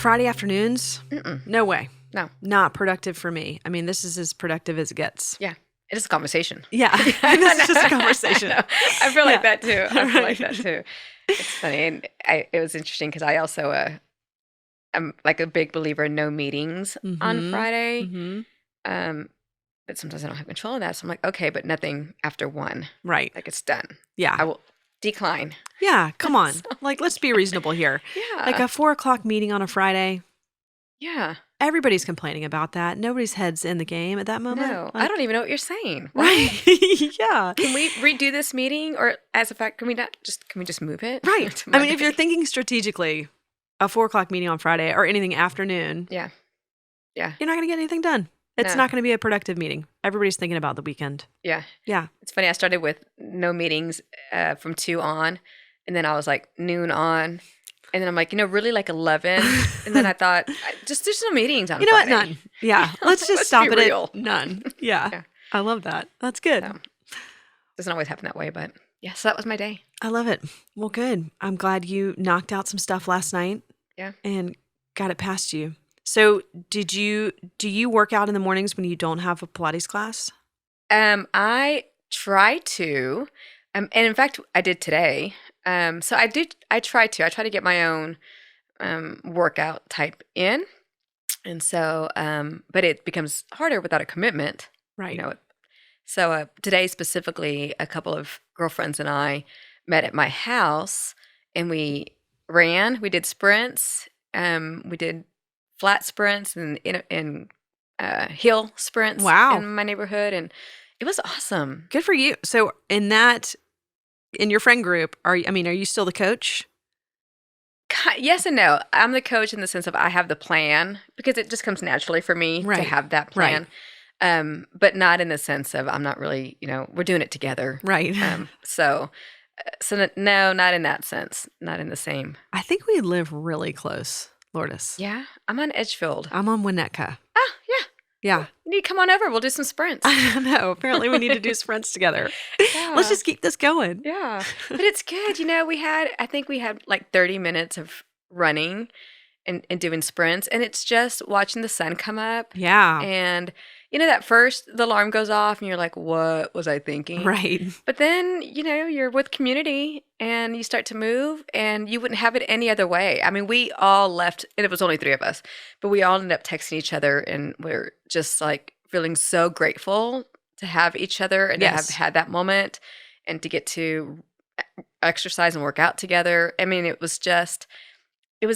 Friday afternoons? Mm-mm. No way. No. Not productive for me. I mean, this is as productive as it gets. Yeah. It is a conversation. Yeah. This is just a conversation. I feel like Yeah. that too. I feel like that too. It's funny. And it was interesting because I also I'm like a big believer in no meetings on Friday. Mm-hmm. But sometimes I don't have control of that. So I'm like, okay, but nothing after 1. Right. Like it's done. Yeah. I will decline. Yeah. Come on. Like, let's be reasonable here. Yeah. Like a 4:00 meeting on a Friday. Yeah. Everybody's complaining about that. Nobody's head's in the game at that moment. No, Like, I don't even know what you're saying. right. Yeah. Can we redo this meeting, or as a fact, can we just move it? Right. to I mean, if Monday? you're thinking strategically, a 4:00 meeting on Friday or anything afternoon, Yeah. Yeah. you're not going to get anything done. It's No. not going to be a productive meeting. Everybody's thinking about the weekend. Yeah. Yeah. It's funny. I started with no meetings from 2 on, and then I was like noon on, and then I'm like, really like 11, and then I thought, just there's no meetings on You know what? Friday. None. Yeah. Let's just Let's stop be it real. at none. Yeah. Yeah. I love that. That's good. So, doesn't always happen that way, but yeah. So that was my day. I love it. Well, good. I'm glad you knocked out some stuff last night. Yeah. And got it past you. So do you work out in the mornings when you don't have a Pilates class? I try to, and in fact, I did today. So I try to get my own workout type in, and so, but it becomes harder without a commitment. Right. So today specifically, a couple of girlfriends and I met at my house, and we ran. We did sprints. We did flat sprints and hill sprints. Wow. In my neighborhood, and it was awesome. Good for you. So in your friend group, are you still the coach? Yes and no. I'm the coach in the sense of I have the plan because it just comes naturally for me to Right. have that plan. But not in the sense of I'm not really, we're doing it together. Right. So no, not in that sense. Not in the same. I think we live really close, Lourdes. Yeah, I'm on Edgefield. I'm on Winnetka. Ah, yeah. Yeah. You need to come on over. We'll do some sprints. I don't know. Apparently we need to do sprints together. Yeah. Let's just keep this going. Yeah. But it's good. I think we had like 30 minutes of running and doing sprints, and it's just watching the sun come up. Yeah. And that first the alarm goes off and you're like, what was I thinking? Right. But then, you're with community and you start to move, and you wouldn't have it any other way. I mean, we all left, and it was only 3 of us, but we all ended up texting each other, and we're just like feeling so grateful to have each other and Yes. to have had that moment and to get to exercise and work out together. I mean, it was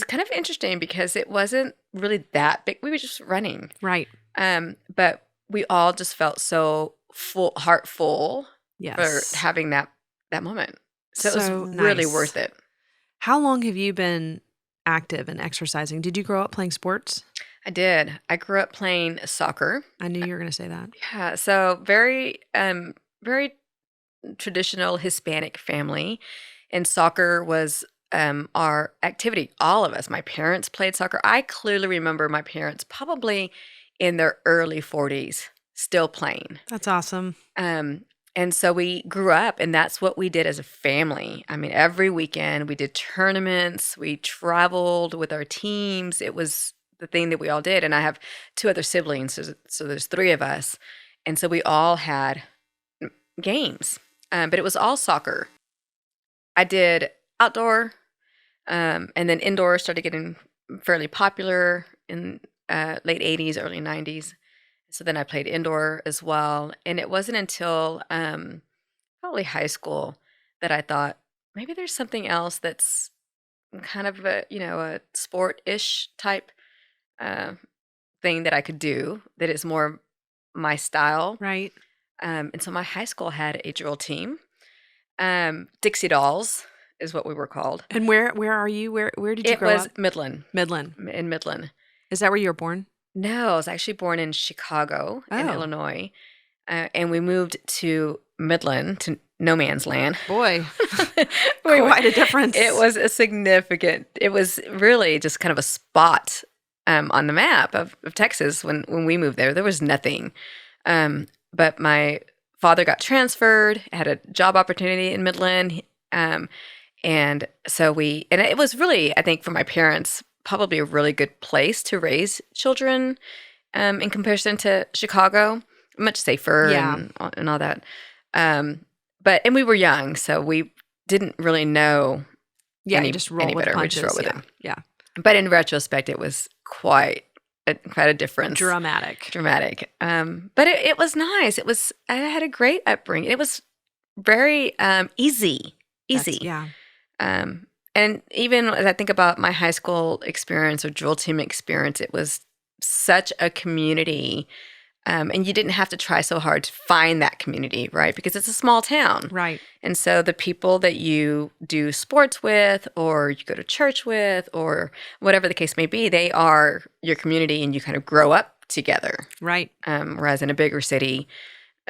kind of interesting because it wasn't really that big. We were just running. Right. But we all just felt so heart full Yes. for having that moment. So it was So really nice. worth it. How long have you been active and exercising? Did you grow up playing sports? I did. I grew up playing soccer. I knew you were going to say that. Yeah. So very, very traditional Hispanic family. And soccer was our activity. All of us. My parents played soccer. I clearly remember my parents probably in their early 40s still playing. That's awesome. And so we grew up, and that's what we did as a family. I mean, every weekend we did tournaments, we traveled with our teams. It was the thing that we all did. And I have 2 other siblings, so there's 3 of us. And so we all had games, but it was all soccer. I did outdoor, and then indoor started getting fairly popular in late 80s, early 90s. So then I played indoor as well. And it wasn't until probably high school that I thought maybe there's something else that's kind of a sport-ish type thing that I could do that is more my style. Right. And so my high school had a drill team. Dixie Dolls is what we were called. And where are you? Where did you It grow was up? Midland, Midland. in Midland. Is that where you were born? No, I was actually born in Chicago, in Oh. Illinois. And we moved to Midland, to no man's land. Boy, We quite a difference. It was it was really just kind of a spot on the map of Texas when we moved there. There was nothing. But my father got transferred, had a job opportunity in Midland. And so and it was really, I think, for my parents, probably a really good place to raise children in comparison to Chicago. Much safer Yeah. and all that. And we were young, so we didn't really know Yeah, you just roll any with the better. We just rolled punches. with it. Yeah. But in retrospect, it was quite a difference. Dramatic. But it was nice. I had a great upbringing. It was very easy. Yeah. And even as I think about my high school experience or drill team experience, it was such a community. And you didn't have to try so hard to find that community, right? Because it's a small town. Right. And so the people that you do sports with or you go to church with or whatever the case may be, they are your community and you kind of grow up together. Right. Whereas in a bigger city,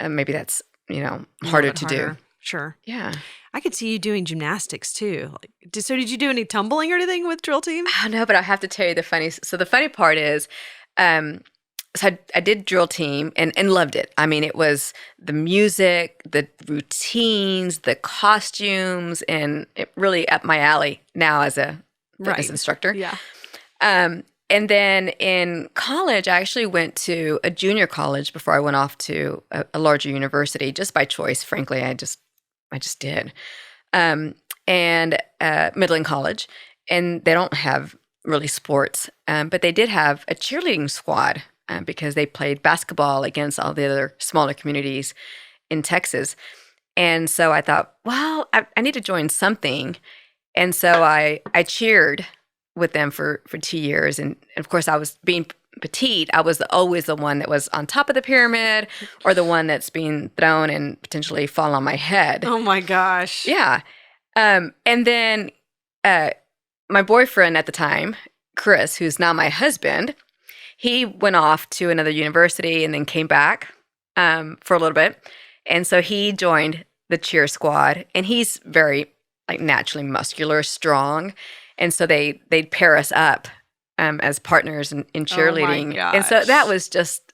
maybe that's, A little harder bit to harder. do. Sure. Yeah. I could see you doing gymnastics too. So did you do any tumbling or anything with drill team? I don't know, but I have to tell you the funny part is, so I did drill team and loved it. I mean, it was the music, the routines, the costumes, and it really up my alley now as a fitness instructor. Yeah. And then in college, I actually went to a junior college before I went off to a larger university, just by choice. Frankly, I just did. And Midland College, and they don't have really sports, but they did have a cheerleading squad because they played basketball against all the other smaller communities in Texas. And so I thought, well, I need to join something. And so I cheered with them for 2 years. And of course, I was being petite. I was always the one that was on top of the pyramid or the one that's being thrown and potentially fall on my head. Oh my gosh. Yeah. And then my boyfriend at the time, Chris, who's now my husband, he went off to another university and then came back for a little bit. And so he joined the cheer squad, and he's very naturally muscular, strong. And so they'd pair us up as partners in cheerleading. Oh my and so gosh. that was just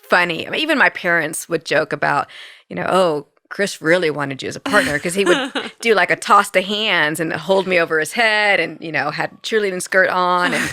funny. I mean, even my parents would joke about, oh, Chris really wanted you as a partner because he would do a toss to hands and hold me over his head and, had cheerleading skirt on and,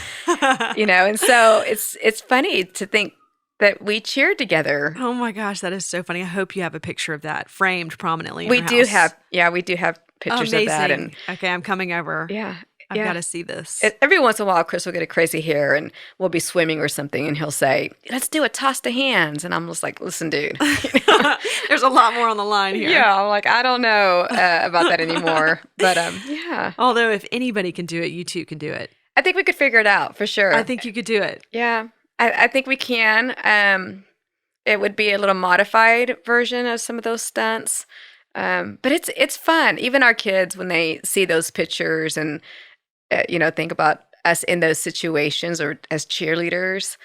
and so it's funny to think that we cheered together. Oh my gosh, that is so funny. I hope you have a picture of that framed prominently in We your do house. we do have pictures Amazing. of that. And okay, I'm coming over. yeah. I've got to see this. Every once in a while, Chris will get a crazy hair and we'll be swimming or something and he'll say, let's do a toss to hands. And I'm just like, listen, dude. There's a lot more on the line here. Yeah, I'm like, I don't know about that anymore. But yeah. Although if anybody can do it, you too can do it. I think we could figure it out for sure. I think you could do it. Yeah, I think we can. It would be a little modified version of some of those stunts. But it's fun. Even our kids, when they see those pictures and think about us in those situations or as cheerleaders,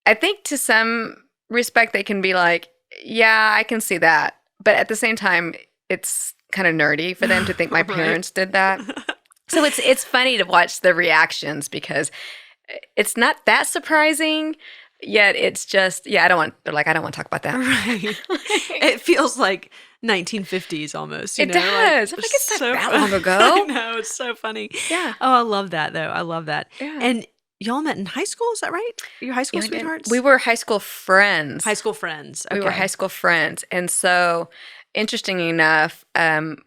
I think to some respect they can be like, yeah, I can see that. But at the same time, it's kind of nerdy for them to think my parents did that. So it's funny to watch the reactions because it's not that surprising, yet it's just, they're like, I don't want to talk about that. Right. It feels like 1950s almost. It does. I'm like, it's not that long ago. I know, it's so funny. Yeah. Oh, I love that though. I love that. Yeah. And y'all met in high school, is that right? Your high school sweethearts? We were high school friends. High school friends. Okay. We were high school friends. And so, interestingly enough,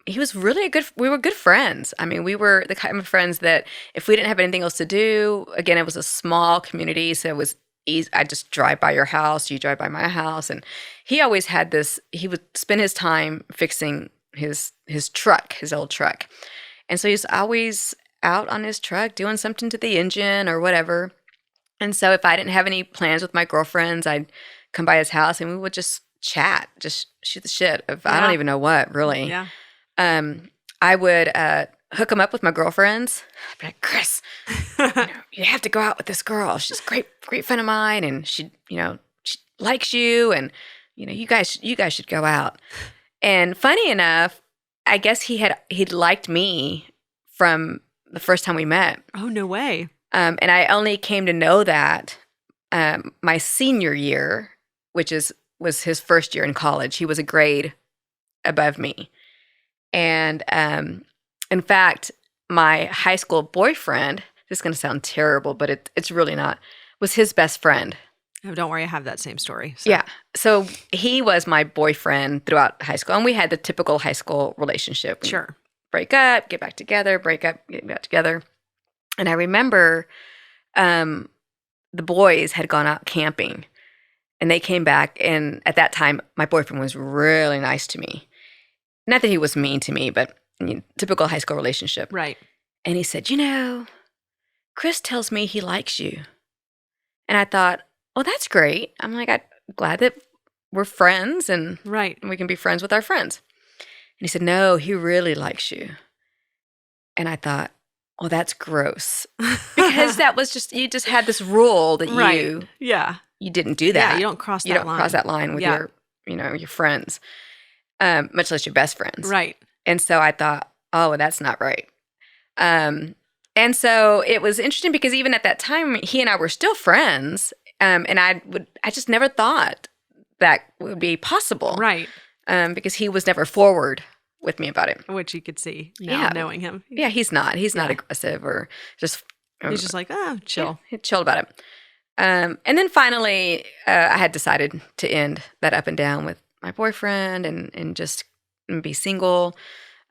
he was really we were good friends. I mean, we were the kind of friends that if we didn't have anything else to do, again, it was a small community, so it was easy. I just drive by your house, you drive by my house. And he always had this, he would spend his time fixing his truck, his old truck. And so he's always out on his truck doing something to the engine or whatever. And so if I didn't have any plans with my girlfriends, I'd come by his house and we would just chat, just shoot the shit of I don't even know what, really. Yeah. I would hook him up with my girlfriends. I'd be like, Chris, you have to go out with this girl. She's a great friend of mine, and she likes you, and you guys should go out. And funny enough, I guess he'd liked me from the first time we met. Oh, no way. And I only came to know that my senior year, which was his first year in college. He was a grade above me. And in fact, my high school boyfriend this is going to sound terrible, but it's really not, was his best friend. Oh, don't worry, I have that same story. So. Yeah. So he was my boyfriend throughout high school, and we had the typical high school relationship. We Sure. break up, get back together, break up, get back together. And I remember the boys had gone out camping, and they came back, and at that time, my boyfriend was really nice to me. Not that he was mean to me, but typical high school relationship. Right. And he said, Chris tells me he likes you. And I thought, well, that's great. I'm like, I'm glad that we're friends and Right. we can be friends with our friends. And he said, no, he really likes you. And I thought, oh, that's gross. Because that was you just had this rule that Right. Yeah. you didn't do that. Yeah, you don't cross that You don't line. cross that line with Yeah. your friends, much less your best friends. Right. And so I thought, oh, well, that's not right. And so it was interesting because even at that time, he and I were still friends. And I just never thought that would be possible. Right. Because he was never forward with me about it. Which you could see now, knowing him. Yeah, he's not. He's not Yeah. aggressive or just. He's just like, chill. Yeah, he chilled about it. And then finally, I had decided to end that up and down with my boyfriend and just be single.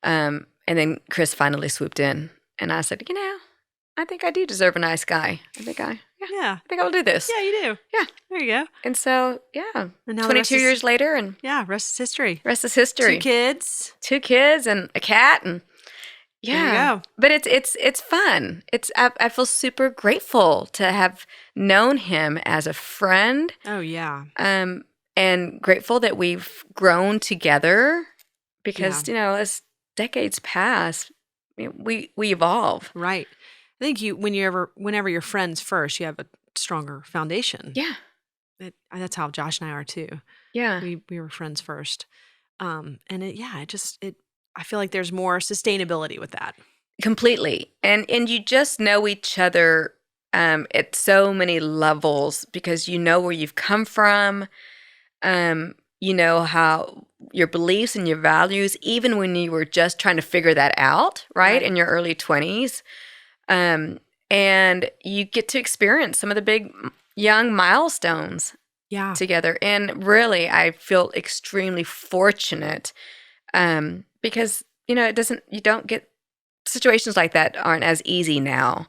And then Chris finally swooped in, and I said, I think I do deserve a nice guy. I think I'll do this. Yeah, you do. Yeah. There you go. And so, yeah, And now the rest 22 is- year later, and Yeah, rest is history. rest is history. 2 kids. 2 kids and a cat, and There you yeah. go. But it's fun. I feel super grateful to have known him as a friend, Oh, yeah. and grateful that we've grown together because as decades pass, we evolve. Right. I think whenever you're friends first, you have a stronger foundation. Yeah, That's how Josh and I are too. yeah. We were friends first. And I feel like there's more sustainability with that. Completely. And you just know each other at so many levels because you know where you've come from. You know how your beliefs and your values, even when you were just trying to figure that out, right? In your early 20s. And you get to experience some of the big young milestones Yeah. together. And really, I feel extremely fortunate because, you don't get situations like that aren't as easy now.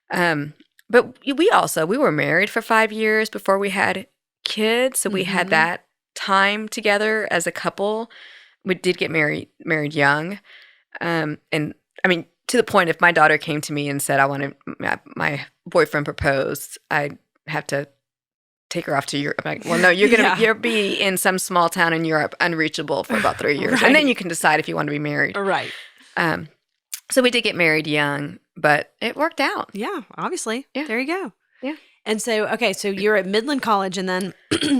But we were married for 5 years before we had kids. So we had that time together as a couple. We did get married young. And I mean, to the point, if my daughter came to me and said, I wanted my boyfriend proposed, I'd have to take her off to Europe. I'm like, well, no, you'll be in some small town in Europe, unreachable for about 3 years. Right. And then you can decide if you want to be married. Right. So we did get married young, but it worked out. Yeah, obviously. Yeah. There you go. Yeah. And so, okay, so you're at Midland College, and then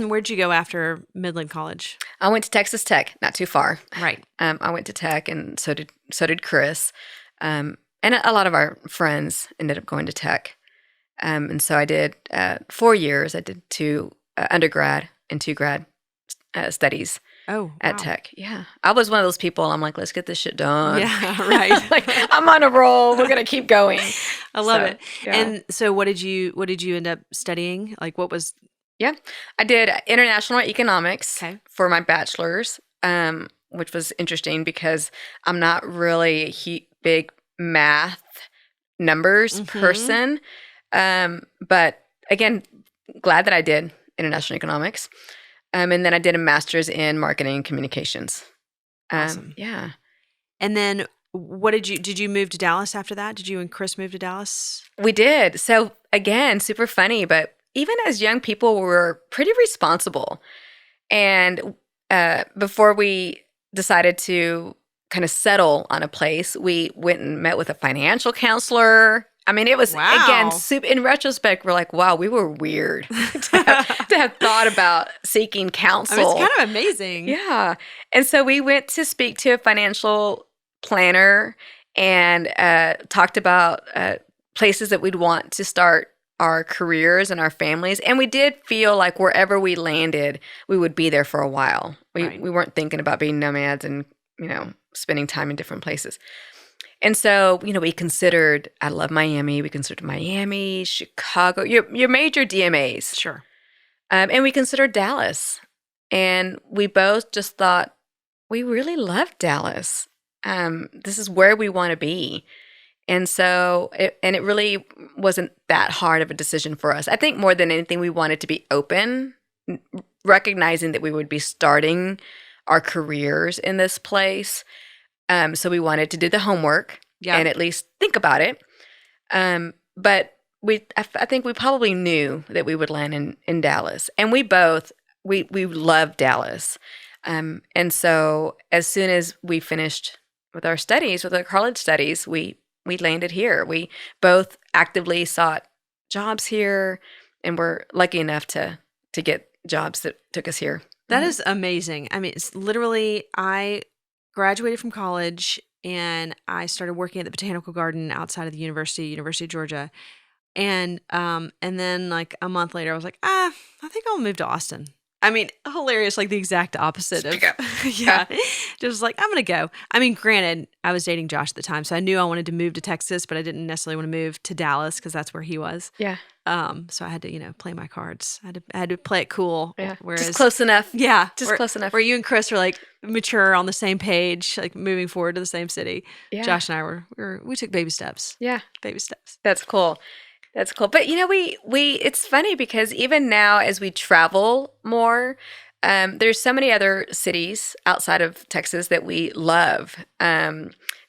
where'd you go after Midland College? I went to Texas Tech, not too far. Right. I went to Tech, and so did Chris. And a lot of our friends ended up going to Tech. And so I did 4 years. I did 2 undergrad and 2 grad studies at wow. Tech. Yeah. I was one of those people, I'm like, let's get this shit done. Yeah, right. Like, I'm on a roll. We're going to keep going. I love it. Yeah. And so what did you end up studying? Like what was Yeah. I did international economics Okay. for my bachelor's, which was interesting because I'm not really a big math numbers person. But again, glad that I did international economics. And then I did a master's in marketing and communications. Awesome. Yeah. And then what did you move to Dallas after that? Did you and Chris move to Dallas? We did. So again, super funny, but even as young people, we were pretty responsible. And before we decided to kind of settle on a place, we went and met with a financial counselor. I mean, it was, again, super, in retrospect, we're like, wow, we were weird to have thought about seeking counsel. I mean, it's kind of amazing. Yeah. And so we went to speak to a financial planner and talked about places that we'd want to start our careers and our families. And we did feel like wherever we landed, we would be there for a while. We weren't thinking about being nomads and, spending time in different places. And so, we considered, I love Miami. We considered Miami, Chicago, your major DMAs. Sure. And we considered Dallas. And we both just thought, we really love Dallas. This is where we want to be. And so, it really wasn't that hard of a decision for us. I think more than anything, we wanted to be open, recognizing that we would be starting our careers in this place. So we wanted to do the homework and at least think about it. But I think we probably knew that we would land in Dallas. And we love Dallas. And so as soon as we finished with our studies, with our college studies, we landed here. We both actively sought jobs here, and we're lucky enough to get jobs that took us here. That is amazing. I mean, it's literally, I graduated from college and I started working at the botanical garden outside of the University of Georgia. And then like a month later, I was like, I think I'll move to Austin. I mean, hilarious, like the exact opposite of, yeah, just like, I'm going to go. I mean, granted, I was dating Josh at the time, so I knew I wanted to move to Texas, but I didn't necessarily want to move to Dallas because that's where he was. Yeah. So I had to, play my cards. I had to play it cool. Yeah. Whereas, just close enough. Yeah. Close enough. Where you and Chris were like mature on the same page, like moving forward to the same city. Yeah. Josh and I we took baby steps. Yeah. Baby steps. That's cool. That's cool. But it's funny because even now as we travel more, there's so many other cities outside of Texas that we love.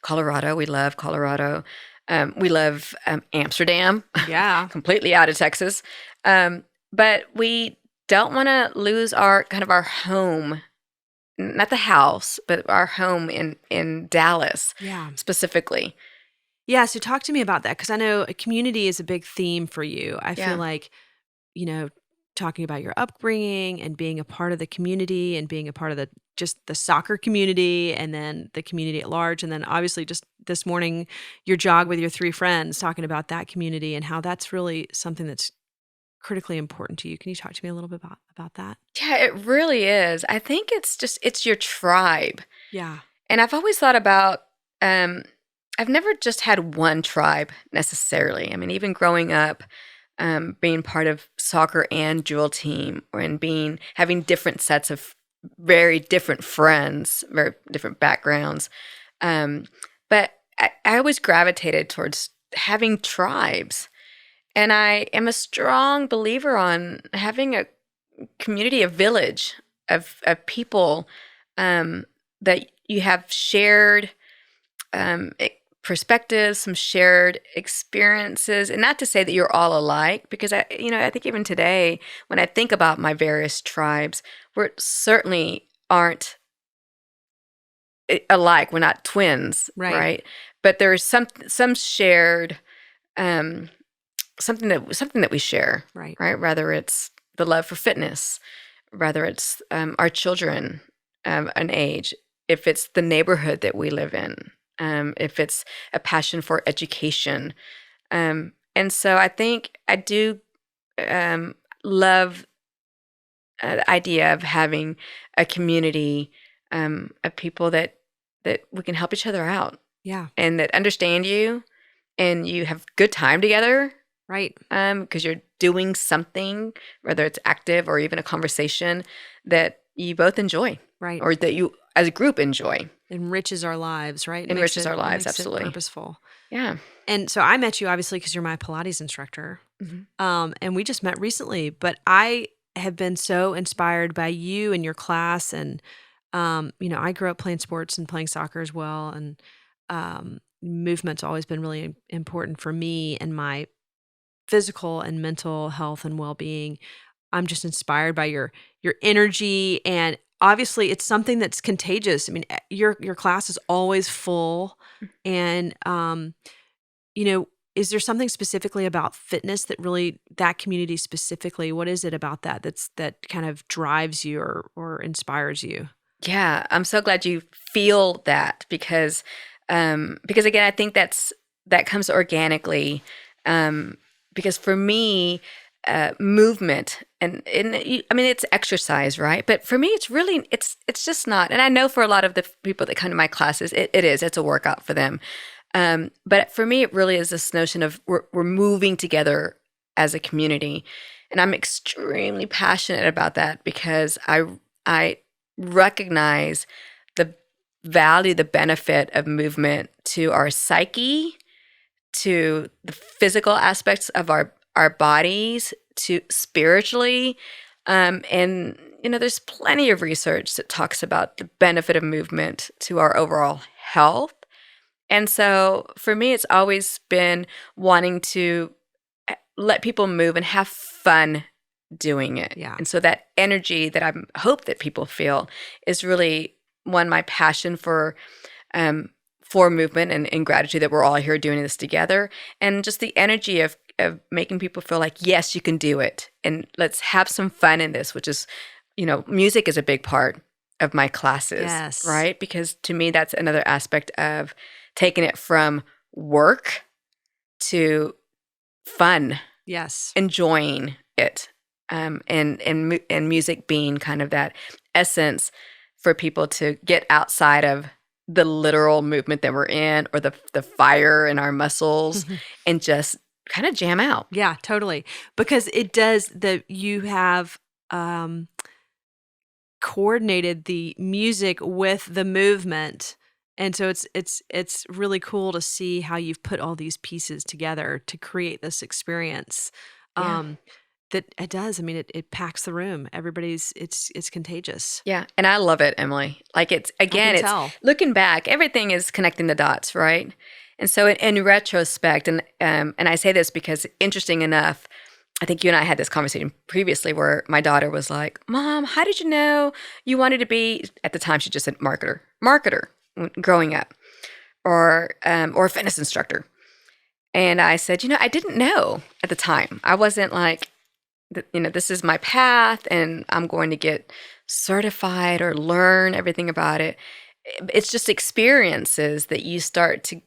Colorado, we love Colorado. We love Amsterdam. Yeah. Completely out of Texas. But we don't want to lose our home, not the house, but our home in Dallas. Yeah. Specifically. Yeah, so talk to me about that, because I know a community is a big theme for you. I feel like, talking about your upbringing and being a part of the community and being a part of the soccer community and then the community at large. And then obviously just this morning, your jog with your 3 friends, talking about that community and how that's really something that's critically important to you. Can you talk to me a little bit about that? Yeah, it really is. I think it's your tribe. Yeah. And I've always thought about, I've never just had one tribe necessarily. I mean, even growing up, being part of soccer and jewel team, having different sets of very different friends, very different backgrounds. But I always gravitated towards having tribes. And I am a strong believer on having a community, a village of people that you have shared perspectives, some shared experiences, and not to say that you're all alike, because I think even today, when I think about my various tribes, we certainly aren't alike. We're not twins, right? But there's some shared, something that we share, right? Rather it's the love for fitness, rather it's our children, an age, if it's the neighborhood that we live in. If it's a passion for education. And so I think I do love the idea of having a community of people that we can help each other out. Yeah. And that understand you and you have good time together. Right. Because you're doing something, whether it's active or even a conversation that you both enjoy. Right. Or that you as a group enjoy. Enriches our lives, right? Enriches our lives, absolutely. Purposeful. Yeah. And so I met you obviously because you're my Pilates instructor. Mm-hmm. And we just met recently, but I have been so inspired by you and your class. And, I grew up playing sports and playing soccer as well. And movement's always been really important for me and my physical and mental health and well-being. I'm just inspired by your energy, and obviously it's something that's contagious. I mean, your class is always full, and is there something specifically about fitness that community specifically, what is it about that kind of drives you or inspires you? Yeah, I'm so glad you feel that because again, I think that comes organically. Because for me, movement and I mean, it's exercise, right? But for me, it's just not. And I know for a lot of the people that come to my classes, it's a workout for them. But for me, it really is this notion of we're moving together as a community. And I'm extremely passionate about that because I recognize the value, the benefit of movement to our psyche, to the physical aspects of our bodies, to spiritually. And, there's plenty of research that talks about the benefit of movement to our overall health. And so for me, it's always been wanting to let people move and have fun doing it. Yeah. And so that energy that I hope that people feel is really my passion for movement and gratitude that we're all here doing this together. And just the energy of making people feel like, yes, you can do it. And let's have some fun in this, which is, music is a big part of my classes, Yes. right? Because to me, that's another aspect of taking it from work to fun, Yes. enjoying it, and music being kind of that essence for people to get outside of the literal movement that we're in or the fire in our muscles and just kind of jam out. Yeah, totally. Because it does you have coordinated the music with the movement. And so it's really cool to see how you've put all these pieces together to create this experience. Yeah. That it does. I mean, it packs the room. It's contagious. Yeah. And I love it, Emily. Like it's tell. looking back, everything is connecting the dots, right? And so in retrospect, and I say this because interesting enough, I think you and I had this conversation previously where my daughter was like, Mom, how did you know you wanted to be, at the time she just said marketer growing up, or a fitness instructor. And I said, I didn't know at the time. I wasn't like, this is my path and I'm going to get certified or learn everything about it. It's just experiences that you start to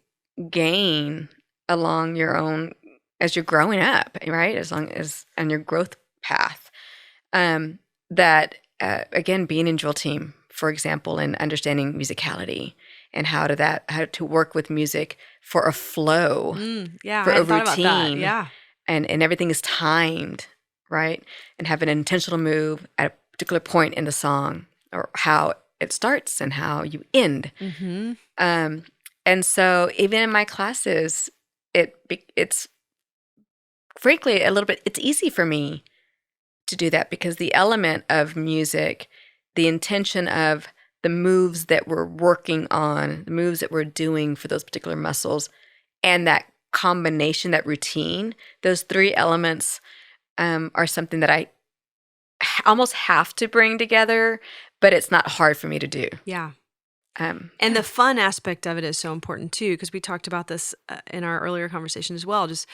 gain along your own as you're growing up, right? As long as on your growth path. That again, being in drill team, for example, and understanding musicality and how to work with music for a flow, Yeah, for I a hadn't thought about that. routine, Yeah. and everything is timed, right? And have an intentional move at a particular point in the song, or how it starts and how you end. Mm-hmm. And so even in my classes, it's frankly a little bit, it's easy for me to do that because the element of music, the intention of the moves that we're working on, the moves that we're doing for those particular muscles, and that combination, that routine, those three elements are something that I almost have to bring together, but it's not hard for me to do. Yeah. And the fun aspect of it is so important too, because we talked about this in our earlier conversation as well. Just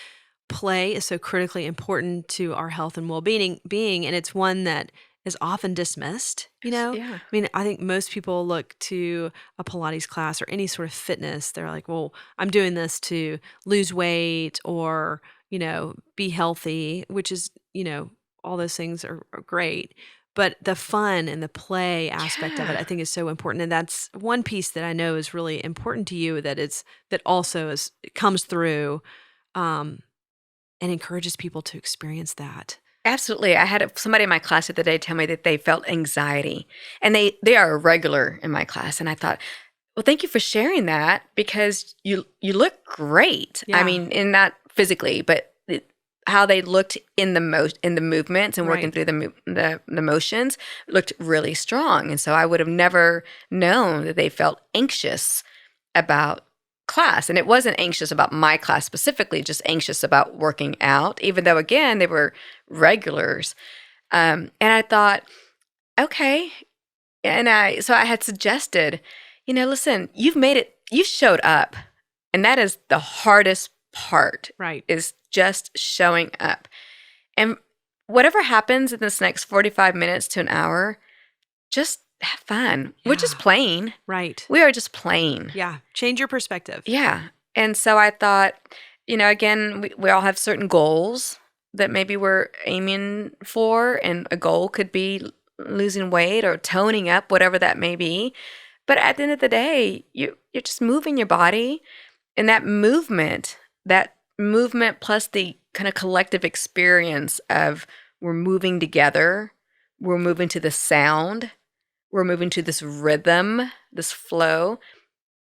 play is so critically important to our health and well-being, and it's one that is often dismissed, Yeah. I mean, I think most people look to a Pilates class or any sort of fitness. They're like, well, I'm doing this to lose weight or, be healthy, which is, all those things are great. But the fun and the play aspect of it, I think, is so important. And that's one piece that I know is really important to you that also comes through and encourages people to experience that. Absolutely. I had somebody in my class the other day tell me that they felt anxiety, and they are a regular in my class. And I thought, well, thank you for sharing that because you look great. Yeah. I mean, and not physically, but how they looked in the movements and working through the motions looked really strong. And so I would have never known that they felt anxious about class. And it wasn't anxious about my class specifically, just anxious about working out, even though, again, they were regulars. And I thought, okay. And so I had suggested, listen, you've made it, you showed up. And that is the hardest part, Right. is just showing up. And whatever happens in this next 45 minutes to an hour, just have fun. Yeah. We're just playing. Right. We are just playing. Yeah. Change your perspective. Yeah. And so I thought, again, we all have certain goals that maybe we're aiming for, and a goal could be losing weight or toning up, whatever that may be. But at the end of the day, you're just moving your body, And that movement plus the kind of collective experience of we're moving together, we're moving to the sound, we're moving to this rhythm, this flow.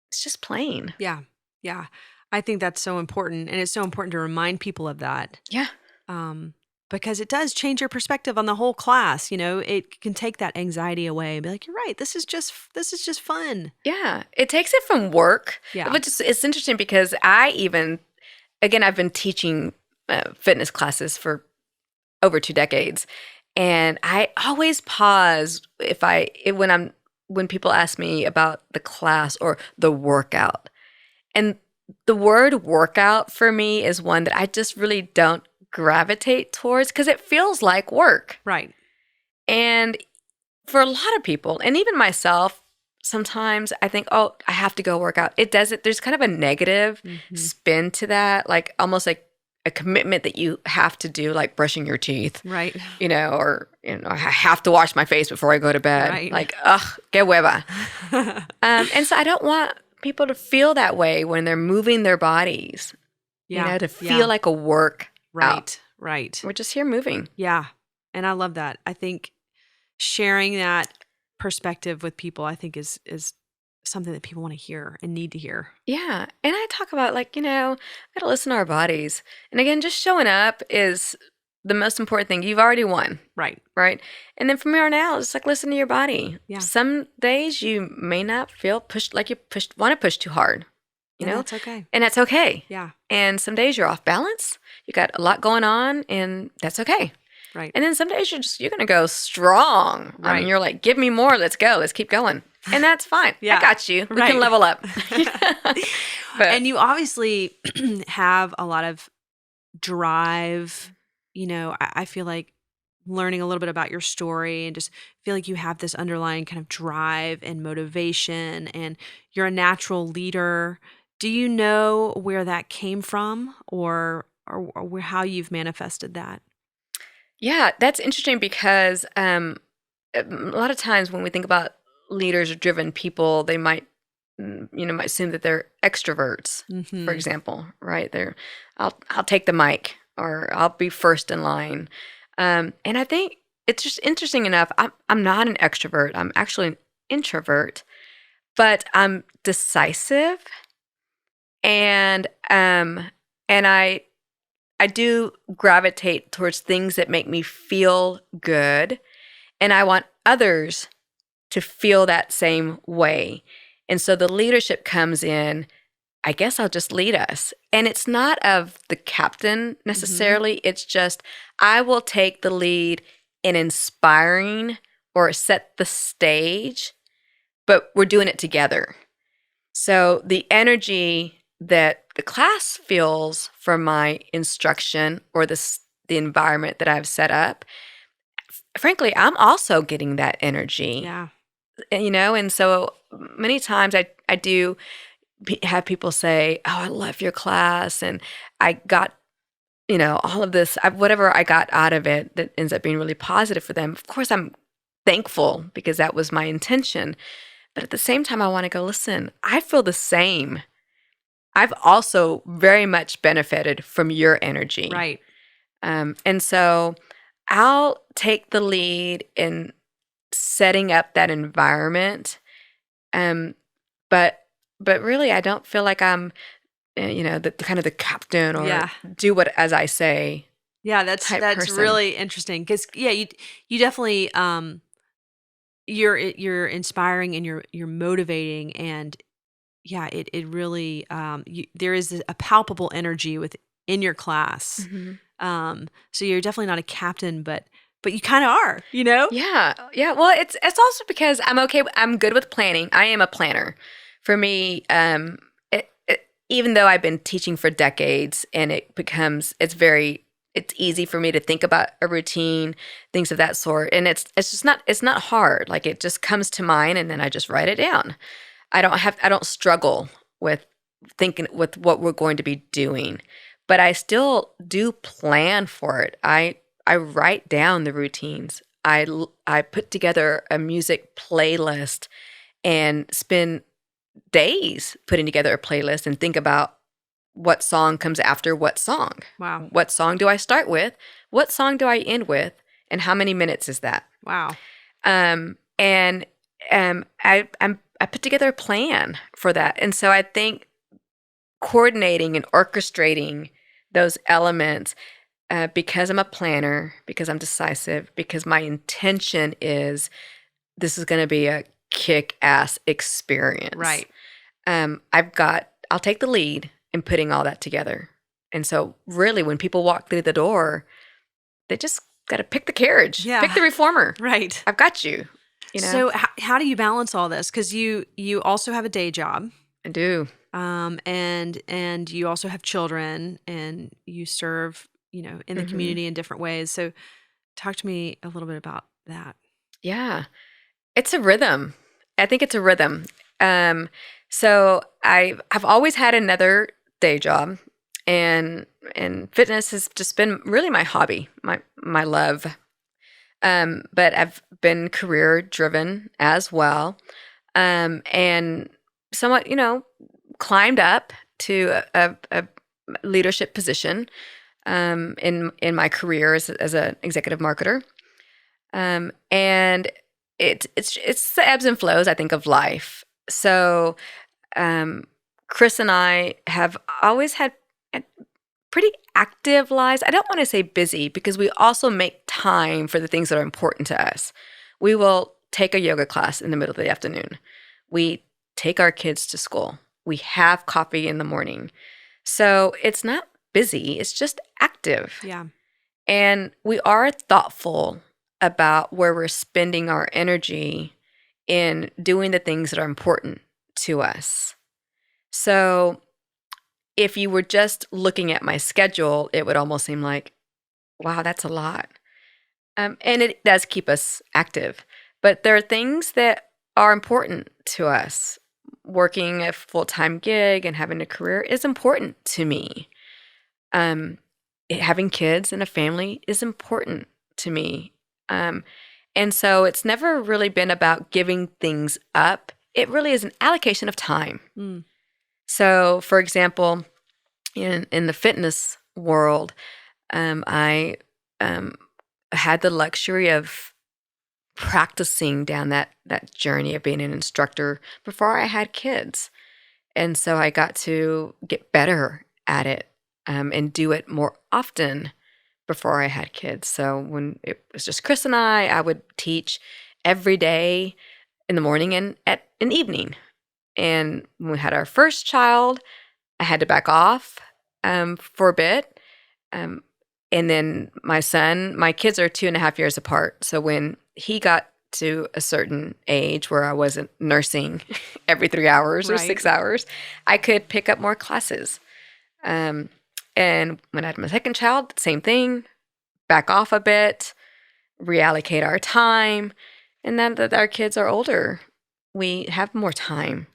It's just plain. Yeah. Yeah. I think that's so important. And it's so important to remind people of that. Yeah. Um, because it does change your perspective on the whole class. It can take that anxiety away and be like, you're right. This is just fun. Yeah. It takes it from work. Yeah. Which is, it's interesting because I've been teaching fitness classes for over 2 decades. And I always pause when people ask me about the class or the workout. And the word workout for me is one that I just really don't gravitate towards because it feels like work. Right. And for a lot of people, and even myself, sometimes I think, oh, I have to go work out. There's kind of a negative spin to that, like almost like a commitment that you have to do, like brushing your teeth, Right. or I have to wash my face before I go to bed. Right. Like, ugh, que hueva. And so I don't want people to feel that way when they're moving their bodies, Yeah. to feel like a work out. Right. Right. We're just here moving. Yeah. And I love that. I think sharing that perspective with people, I think is something that people want to hear and need to hear. Yeah. And I talk about we got to listen to our bodies. And again, just showing up is the most important thing. You've already won. Right. Right. And then from here on out, it's like listen to your body. Yeah. Some days you may not feel pushed like want to push too hard. And that's okay. And that's okay. Yeah. And some days you're off balance. You got a lot going on, and that's okay. Right. And then some days you're going to go strong. I Right. mean, you're like, give me more. Let's go. Let's keep going. And that's fine. Yeah. I got you. We Right. can level up. And you obviously have a lot of drive. I feel like learning a little bit about your story and just feel like you have this underlying kind of drive and motivation, and you're a natural leader. Do you know where that came from, or how you've manifested that? Yeah, that's interesting because a lot of times when we think about leaders or driven people, they might assume that they're extroverts, for example, right? I'll take the mic, or I'll be first in line. And I think it's just interesting enough. I'm not an extrovert. I'm actually an introvert, but I'm decisive, and I do gravitate towards things that make me feel good, and I want others to feel that same way. And so the leadership comes in, I guess I'll just lead us. And it's not of the captain necessarily. It's just I will take the lead in inspiring or set the stage, but we're doing it together. So the energy that the class feels from my instruction or the environment that I've set up, frankly, I'm also getting that energy. Yeah. And so many times I do have people say, oh, I love your class, and I got, all of this, whatever I got out of it that ends up being really positive for them. Of course, I'm thankful because that was my intention. But at the same time, I want to go, listen, I feel the same. I've also very much benefited from your energy. Right. And so I'll take the lead in setting up that environment. But really, I don't feel like I'm, the kind of the captain or do what as I say. Yeah, that's person. really interesting because you definitely you're inspiring and you're motivating, and it really there is a palpable energy within your class. So you're definitely not a captain, but you kind of are, Yeah. Well, it's also because I'm okay. I'm good with planning. I am a planner. For me, even though I've been teaching for decades, and it's easy for me to think about a routine, things of that sort, and it's not hard. Like it just comes to mind, and then I just write it down. I don't struggle with thinking with what we're going to be doing, but I still do plan for it. I write down the routines. I put together a music playlist and spend days putting together a playlist and think about what song comes after what song. Wow. What song do I start with? What song do I end with? And how many minutes is that? Wow. And I put together a plan for that. And so I think coordinating and orchestrating those elements, because I'm a planner, because I'm decisive, because my intention is this is going to be a kick-ass experience. Right. I'll take the lead in putting all that together. And so really when people walk through the door, they just got to pick the carriage, pick the reformer. Right. I've got you, you know? So how do you balance all this? Because you also have a day job. I do. And you also have children and you serve, in the community in different ways. So talk to me a little bit about that. Yeah. It's a rhythm. I think it's a rhythm. So I've always had another day job, and fitness has just been really my hobby, my love. But I've been career driven as well, and somewhat, climbed up to a leadership position in my career as an executive marketer, and it's the ebbs and flows, I think, of life. So Chris and I have always had pretty active lives. I don't want to say busy because we also make time for the things that are important to us. We will take a yoga class in the middle of the afternoon. We take our kids to school. We have coffee in the morning. So it's not busy, it's just active. Yeah. And we are thoughtful about where we're spending our energy in doing the things that are important to us. So if you were just looking at my schedule, it would almost seem like, wow, that's a lot. And it does keep us active. But there are things that are important to us. Working a full-time gig and having a career is important to me. Having kids and a family is important to me. And so it's never really been about giving things up. It really is an allocation of time. Mm. So, for example, in the fitness world, I had the luxury of practicing down that journey of being an instructor before I had kids. And so I got to get better at it and do it more often before I had kids. So when it was just Chris and I would teach every day in the morning and at an evening. And when we had our first child, I had to back off for a bit. And then my kids are 2.5 years apart. So when he got to a certain age where I wasn't nursing every 3 hours or 6 hours, I could pick up more classes. And when I had my second child, same thing, back off a bit, reallocate our time. And now that our kids are older, we have more time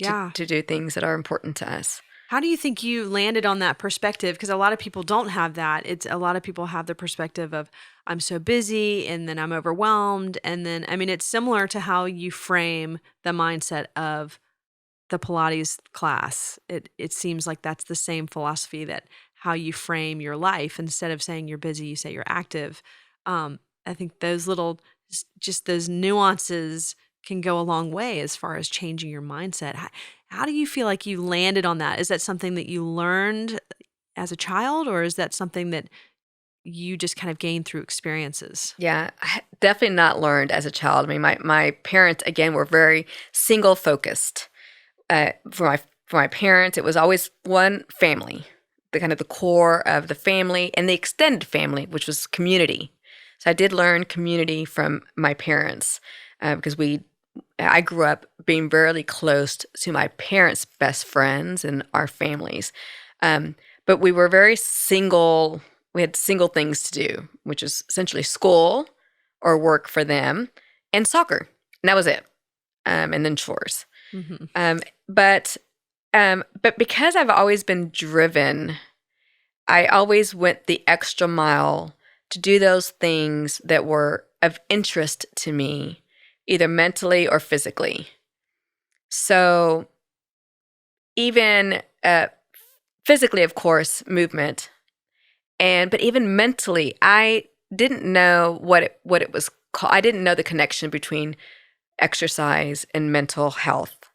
to do things that are important to us. How do you think you landed on that perspective? Because a lot of people don't have that. A lot of people have the perspective of, I'm so busy and then I'm overwhelmed. And then, it's similar to how you frame the mindset of the Pilates class. It seems like that's the same philosophy, that how you frame your life. Instead of saying you're busy, you say you're active. I think those those nuances can go a long way as far as changing your mindset. How do you feel like you landed on that? Is that something that you learned as a child, or is that something that you just kind of gained through experiences? Yeah, definitely not learned as a child. My parents, again, were very single focused. For my parents, it was always one family, the kind of the core of the family, and the extended family, which was community. So I did learn community from my parents because I grew up being very close to my parents' best friends and our families. But we were very single. We had single things to do, which is essentially school or work for them and soccer. And that was it. And then chores. Mm-hmm. But because I've always been driven, I always went the extra mile to do those things that were of interest to me, either mentally or physically. So even physically, of course, movement, but even mentally, I didn't know what it was called. I didn't know the connection between exercise and mental health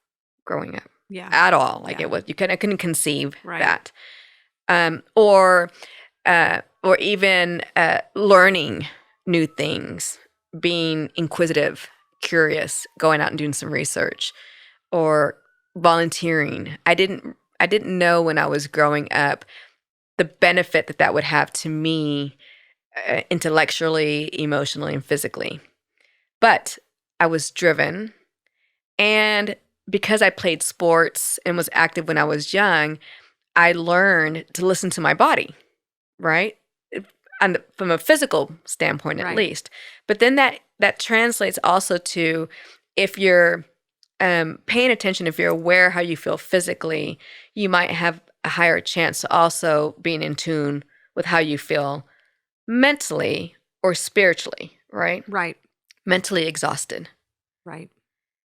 growing up Yeah. at all. Like Yeah. I couldn't conceive Right. that. Or even learning new things, being inquisitive, curious, going out and doing some research, or volunteering. I didn't know when I was growing up the benefit that would have to me, intellectually, emotionally, and physically. But I was driven, and because I played sports and was active when I was young, I learned to listen to my body, right? And from a physical standpoint, at Right. least. But then that translates also to, if you're paying attention, if you're aware how you feel physically, you might have a higher chance to also being in tune with how you feel mentally or spiritually, right? Right. Mentally exhausted. Right.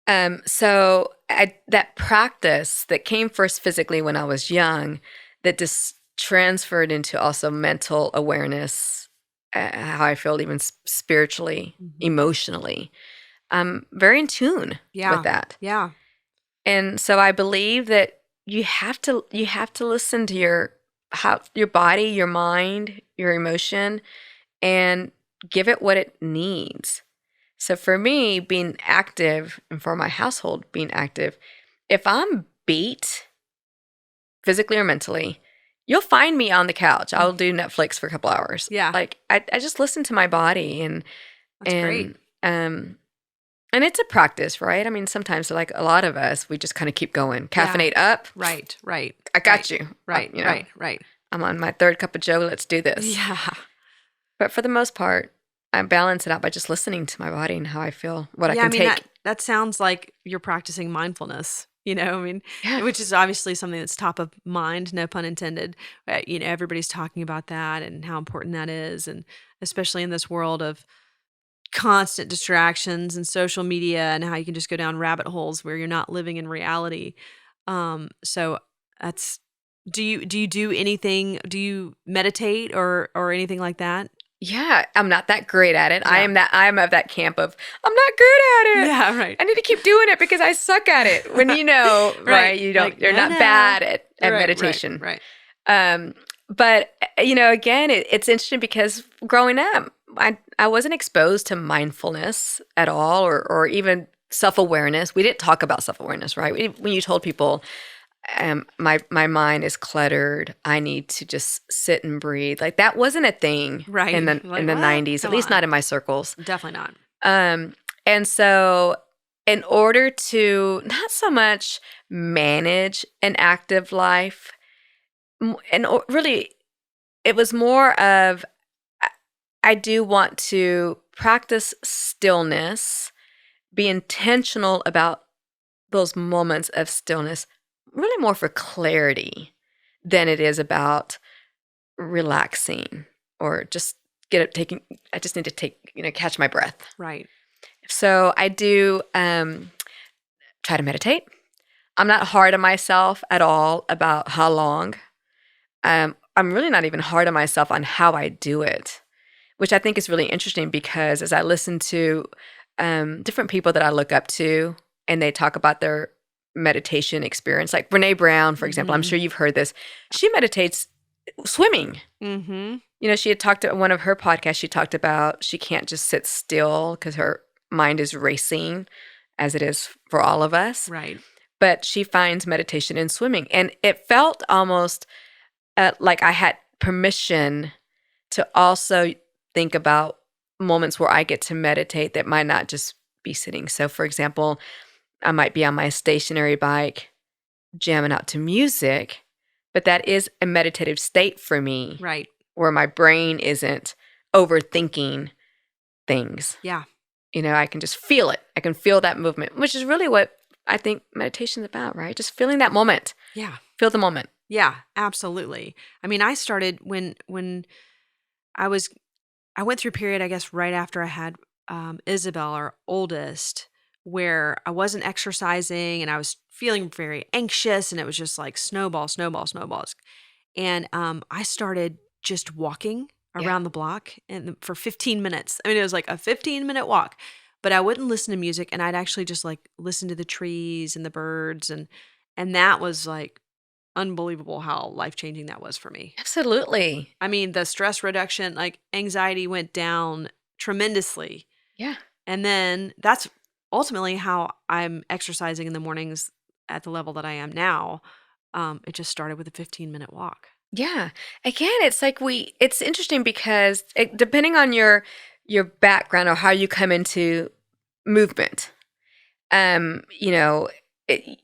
That practice that came first physically when I was young, that just transferred into also mental awareness, how I feel even spiritually, emotionally. I'm very in tune with Yeah. that. Yeah. And so I believe that you have to listen to your body, your mind, your emotion, and give it what it needs. So for me, being active, and for my household being active, if I'm beat physically or mentally, you'll find me on the couch. I'll do Netflix for a couple hours. Yeah. Like I just listen to my body, That's great. and it's a practice, right? I mean, sometimes, like a lot of us, we just kind of keep going. Caffeinate up. Right. Right. I got you. Right. Right. Right. I'm on my third cup of Joe. Let's do this. Yeah. But for the most part, I balance it out by just listening to my body and how I feel, what I Yeah, I can mean take. that sounds like you're practicing mindfulness, I mean, Yeah. which is obviously something that's top of mind, no pun intended. Everybody's talking about that and how important that is, and especially in this world of constant distractions and social media, and how you can just go down rabbit holes where you're not living in reality. So that's do you do anything? Do you meditate or anything like that? Yeah, I'm not that great at it. Yeah. I'm of that camp of, I'm not good at it. Yeah, right. I need to keep doing it because I suck at it. When right, you're No, not no. bad at Right, meditation. Right. But again, it's interesting because growing up, I wasn't exposed to mindfulness at all, or even self-awareness. We didn't talk about self-awareness, right? When you told people, my mind is cluttered, I need to just sit and breathe. Like, that wasn't a thing Right. in the Like, in the what? 90s, at Come least on. not in my circles. Definitely not. And so, in order to not so much manage an active life, really, it was more of, I do want to practice stillness, be intentional about those moments of stillness, really more for clarity than it is about relaxing, or just I just need to catch my breath. Right. So I do try to meditate. I'm not hard on myself at all about how long. I'm really not even hard on myself on how I do it, which I think is really interesting, because as I listen to different people that I look up to, and they talk about their meditation experience, like Brene Brown, for example, I'm sure you've heard this. She meditates swimming. Mm-hmm. She had talked to one of her podcasts. She talked about she can't just sit still because her mind is racing, as it is for all of us. Right. But she finds meditation in swimming. And it felt almost like I had permission to also think about moments where I get to meditate that might not just be sitting. So, for example, I might be on my stationary bike jamming out to music, but that is a meditative state for me. Right. Where my brain isn't overthinking things. Yeah. I can just feel it. I can feel that movement, which is really what I think meditation is about, right? Just feeling that moment. Yeah. Feel the moment. Yeah, absolutely. I mean, I started when I went through a period, I guess, right after I had Isabel, our oldest, where I wasn't exercising and I was feeling very anxious, and it was just like snowballs. And I started just walking Yeah. around the block and for 15 minutes. I mean, it was like a 15-minute walk, but I wouldn't listen to music, and I'd actually just like listen to the trees and the birds, and that was like unbelievable how life-changing that was for me. Absolutely. I mean, the stress reduction, like anxiety went down tremendously. Yeah. And then that's ultimately how I'm exercising in the mornings at the level that I am now. It just started with a 15-minute walk. Yeah. Again, it's like it's interesting because depending on your background or how you come into movement, you know, it,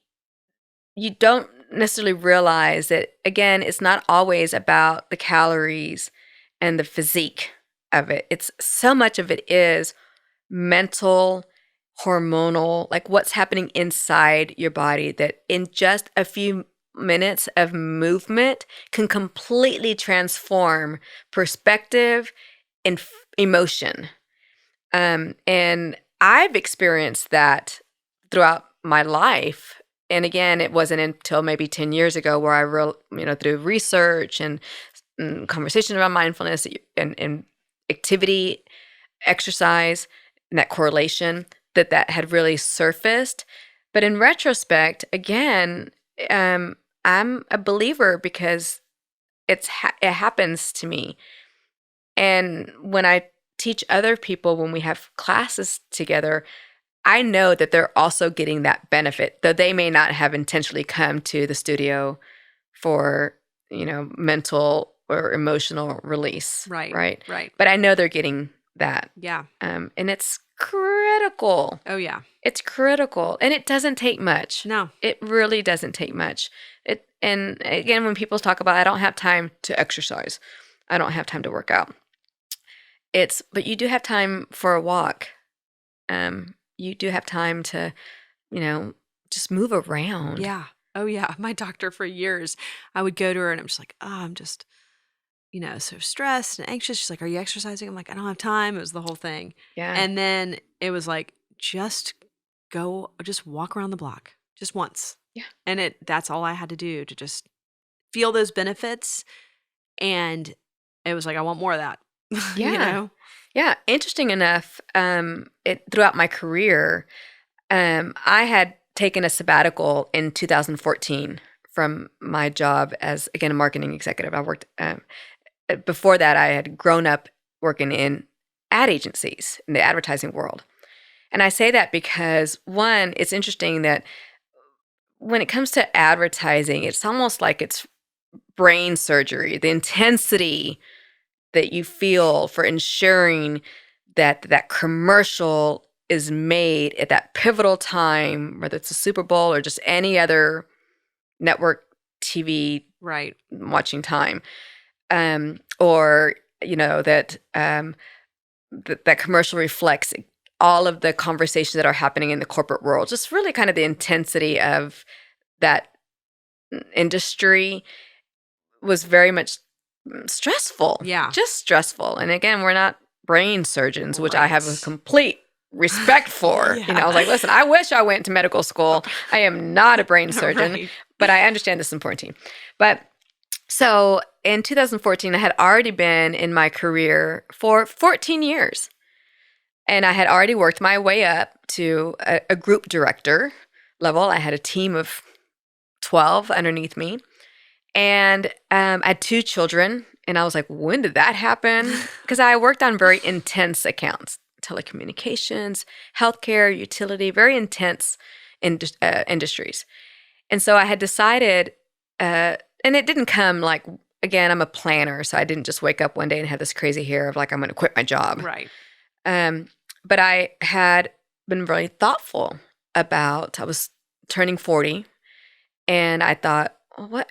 you don't necessarily realize that, again, it's not always about the calories and the physique of it. It's so much of it is mental, hormonal, like what's happening inside your body, that in just a few minutes of movement can completely transform perspective and emotion. And I've experienced that throughout my life. And again, it wasn't until maybe 10 years ago where through research and conversation around mindfulness and activity, exercise, and that correlation that had really surfaced. But in retrospect, again, I'm a believer because it happens to me. And when I teach other people, when we have classes together, I know that they're also getting that benefit, though they may not have intentionally come to the studio for, mental or emotional release, Right. right? Right. But I know they're getting that. Yeah. And it's critical. Oh, yeah. It's critical. And it doesn't take much. No. It really doesn't take much. And again, when people talk about, I don't have time to exercise, I don't have time to work out. But you do have time for a walk. You do have time to, just move around. Yeah. Oh, yeah. My doctor for years, I would go to her and I'm just like, oh, I'm just, so stressed and anxious. She's like, are you exercising? I'm like, I don't have time. It was the whole thing. Yeah. And then it was like, just walk around the block just once. Yeah. And that's all I had to do to just feel those benefits. And it was like, I want more of that. Yeah. Yeah. Interesting enough, throughout my career, I had taken a sabbatical in 2014 from my job as, again, a marketing executive. I worked, before that, I had grown up working in ad agencies in the advertising world. And I say that because, one, it's interesting that when it comes to advertising, it's almost like it's brain surgery, the intensity that you feel for ensuring that commercial is made at that pivotal time, whether it's a Super Bowl or just any other network TV Right. watching time, or that that commercial reflects all of the conversations that are happening in the corporate world. Just really kind of the intensity of that industry was very much stressful. Yeah. Just stressful. And again, we're not brain surgeons, which I have a Right. complete respect for. Yeah. I was like, listen, I wish I went to medical school. I am not a brain surgeon, Right. but I understand this is important. But so in 2014, I had already been in my career for 14 years. And I had already worked my way up to a group director level. I had a team of 12 underneath me. And I had 2 children. And I was like, when did that happen? Because I worked on very intense accounts, telecommunications, healthcare, utility, very intense industries. And so I had decided, and it didn't come like, again, I'm a planner. So I didn't just wake up one day and have this crazy hair of like, I'm going to quit my job. Right. But I had been really thoughtful about, I was turning 40, and I thought, what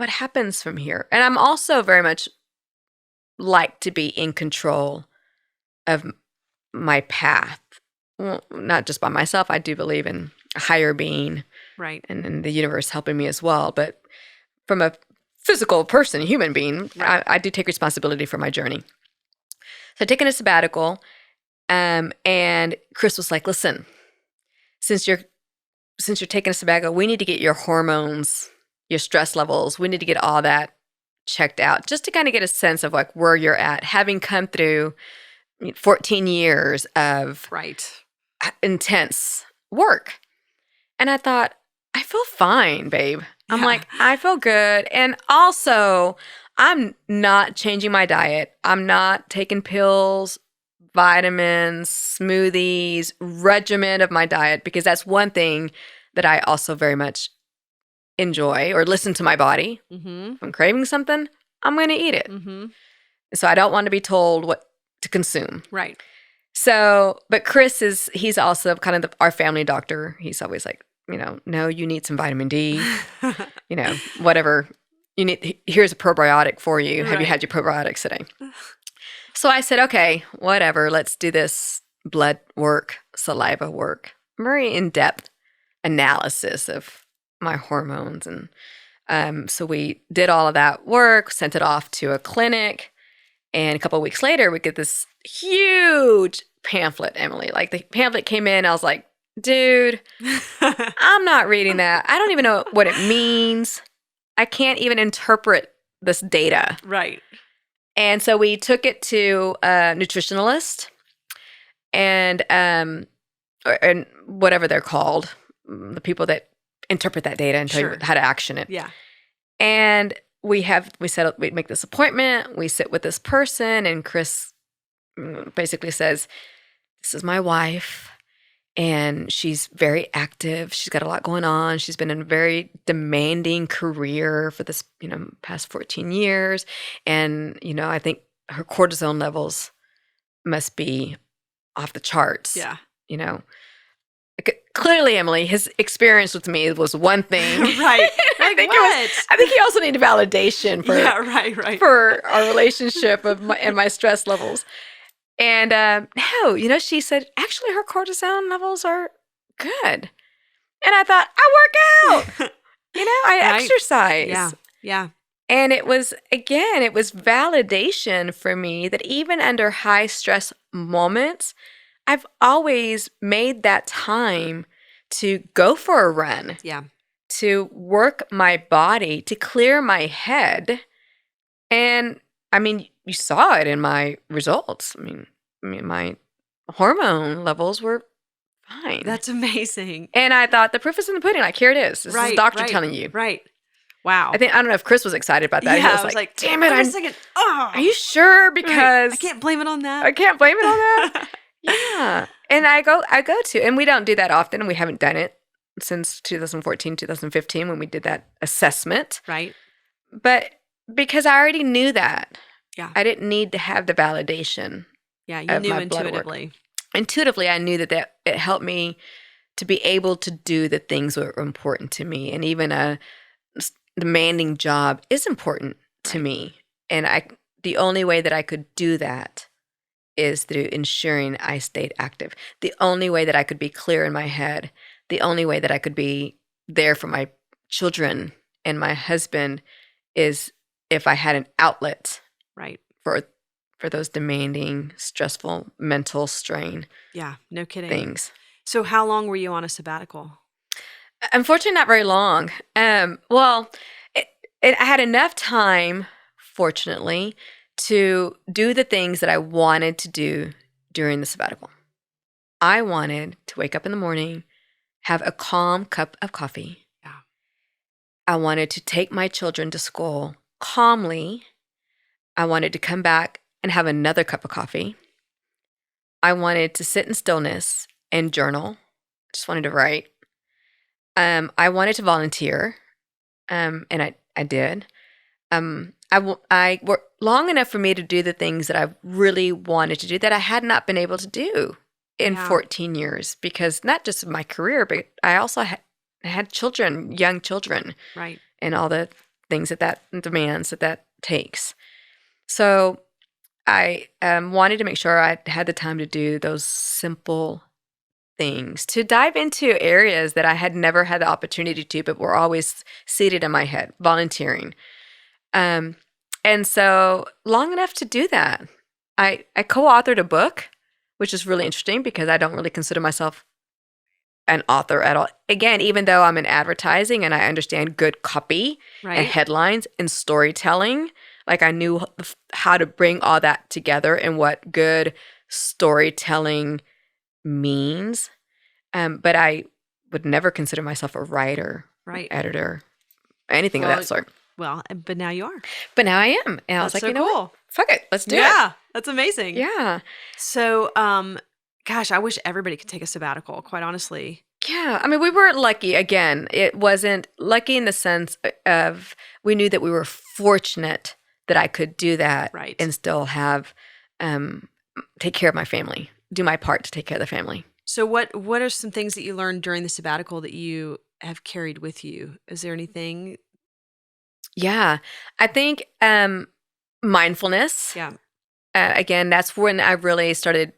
happens from here? And I'm also very much like to be in control of my path. Well, not just by myself. I do believe in a higher being, Right. and the universe helping me as well. But from a physical person, a human being, Right. I do take responsibility for my journey. So I've taken a sabbatical, and Chris was like, listen, since you're taking a sabbatical, we need to get your hormones, your stress levels, we need to get all that checked out just to kind of get a sense of like where you're at, having come through 14 years of Right. intense work. And I thought, I feel fine, babe. I'm Yeah. like, I feel good. And also, I'm not changing my diet. I'm not taking pills, vitamins, smoothies, regimen of my diet, because that's one thing that I also very much enjoy, or listen to my body. Mm-hmm. If I'm craving something, I'm going to eat it. Mm-hmm. So I don't want to be told what to consume. Right. So, but Chris he's also kind of our family doctor. He's always like, no, you need some vitamin D, whatever you need. Here's a probiotic for you. Have you had your probiotics today? So I said, okay, whatever. Let's do this blood work, saliva work, very in-depth analysis of my hormones. And so we did all of that work, sent it off to a clinic. And a couple of weeks later, we get this huge pamphlet, Emily. Like the pamphlet came in, I was like, dude, I'm not reading that. I don't even know what it means. I can't even interpret this data. Right. And so we took it to a nutritionalist and whatever they're called, the people that interpret that data and tell you how to action it. Yeah. And we make this appointment, we sit with this person, and Chris basically says, this is my wife, and she's very active. She's got a lot going on. She's been in a very demanding career for this, past 14 years. And, I think her cortisone levels must be off the charts. Yeah. Clearly, Emily, his experience with me was one thing. Right. I think he also needed validation for right. for our relationship and my stress levels. And no, she said, actually, her cortisone levels are good. And I thought, I work out. I exercise. Yeah. Yeah. And it was validation for me that even under high stress moments, I've always made that time to go for a run. Yeah. To work my body, to clear my head. And I mean, you saw it in my results. I mean, my hormone levels were fine. That's amazing. And I thought the proof is in the pudding. Like, here it is. This is the doctor telling you. Right. Wow. I don't know if Chris was excited about that. Yeah, He was like, damn it. Are you sure? Because I can't blame it on that. I can't blame it on that. Yeah. And I go to, and we don't do that often, and we haven't done it since 2014, 2015 when we did that assessment. Right. But because I already knew that. Yeah. I didn't need to have the validation. Yeah, you knew intuitively. Intuitively, I knew that it helped me to be able to do the things that were important to me. And even a demanding job is important to me. And the only way that I could do that is through ensuring I stayed active. The only way that I could be clear in my head, the only way that I could be there for my children and my husband is if I had an outlet for those demanding, stressful, mental strain. Yeah, no kidding. Things. So how long were you on a sabbatical? Unfortunately, not very long. Well, I had enough time, fortunately, to do the things that I wanted to do during the sabbatical. I wanted to wake up in the morning, have a calm cup of coffee. Yeah. I wanted to take my children to school calmly. I wanted to come back and have another cup of coffee. I wanted to sit in stillness and journal. Just wanted to write. I wanted to volunteer, and I did. I worked long enough for me to do the things that I really wanted to do that I had not been able to do in 14 years, because not just my career, but I also had children, young children, right, and all the things that demands that takes. So I wanted to make sure I had the time to do those simple things, to dive into areas that I had never had the opportunity to, but were always seated in my head, volunteering. And so long enough to do that, I co-authored a book, which is really interesting because I don't really consider myself an author at all. Again, even though I'm in advertising and I understand good copy and Right. headlines and storytelling, like I knew how to bring all that together and what good storytelling means. But I would never consider myself a writer, Right. editor, anything of Well, that sort. well, but now you are. But now I am. And I was That's like, so you know what? cool. Fuck it. Let's do it. Yeah, that's amazing. Yeah. So, gosh, I wish everybody could take a sabbatical, quite honestly. Yeah. I mean, we were lucky. Again, it wasn't lucky in the sense of we knew that we were fortunate that I could do that Right. and still have, take care of my family, do my part to take care of the family. So what are some things that you learned during the sabbatical that you have carried with you? Is there anything? Yeah. I think mindfulness. Yeah. Again, that's when I really started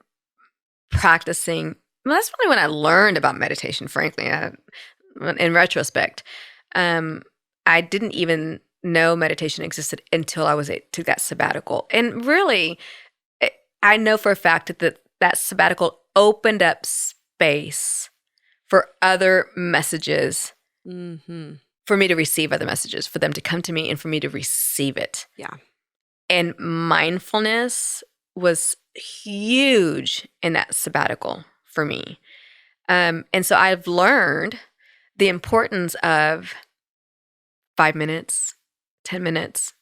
practicing. Well, that's really when I learned about meditation, frankly, in retrospect. I didn't even know meditation existed until I took that sabbatical. And really, I know for a fact that sabbatical opened up space for other messages, Mm-hmm. for me to receive other messages, for them to come to me and for me to receive it. Yeah. And mindfulness was huge in that sabbatical for me. And so I've learned the importance of 5 minutes, 10 minutes,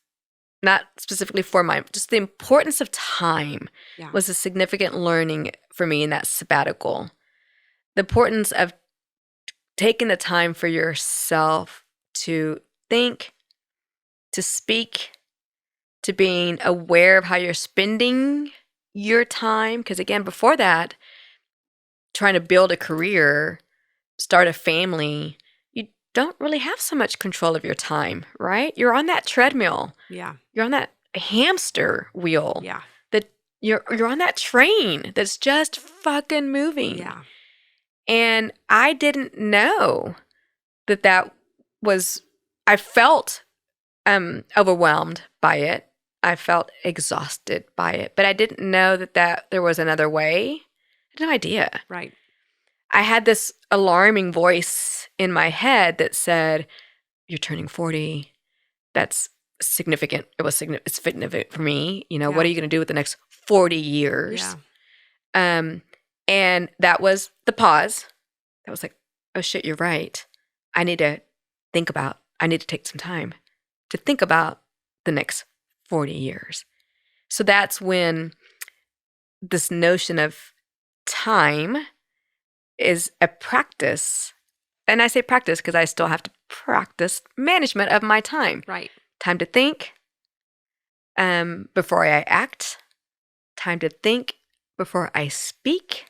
not specifically for just the importance of time Yeah. was a significant learning for me in that sabbatical. The importance of taking the time for yourself to think, to speak, to being aware of how you're spending your time. Because again, before that, trying to build a career, start a family, you don't really have so much control of your time, right? You're on that treadmill. Yeah. You're on that hamster wheel. Yeah. That you're on that train that's just fucking moving. Yeah. And I didn't know that was, I felt overwhelmed by it. I felt exhausted by it, but I didn't know that there was another way. I had no idea. Right. I had this alarming voice in my head that said, "You're turning 40. That's significant." It's significant for me. You know, Yeah. what are you going to do with the next 40 years? Yeah. And that was the pause. That was like, oh shit, you're right. I need to take some time to think about the next 40 years. So that's when this notion of time is a practice. And I say practice because I still have to practice management of my time. Right. Time to think before I act. Time to think before I speak.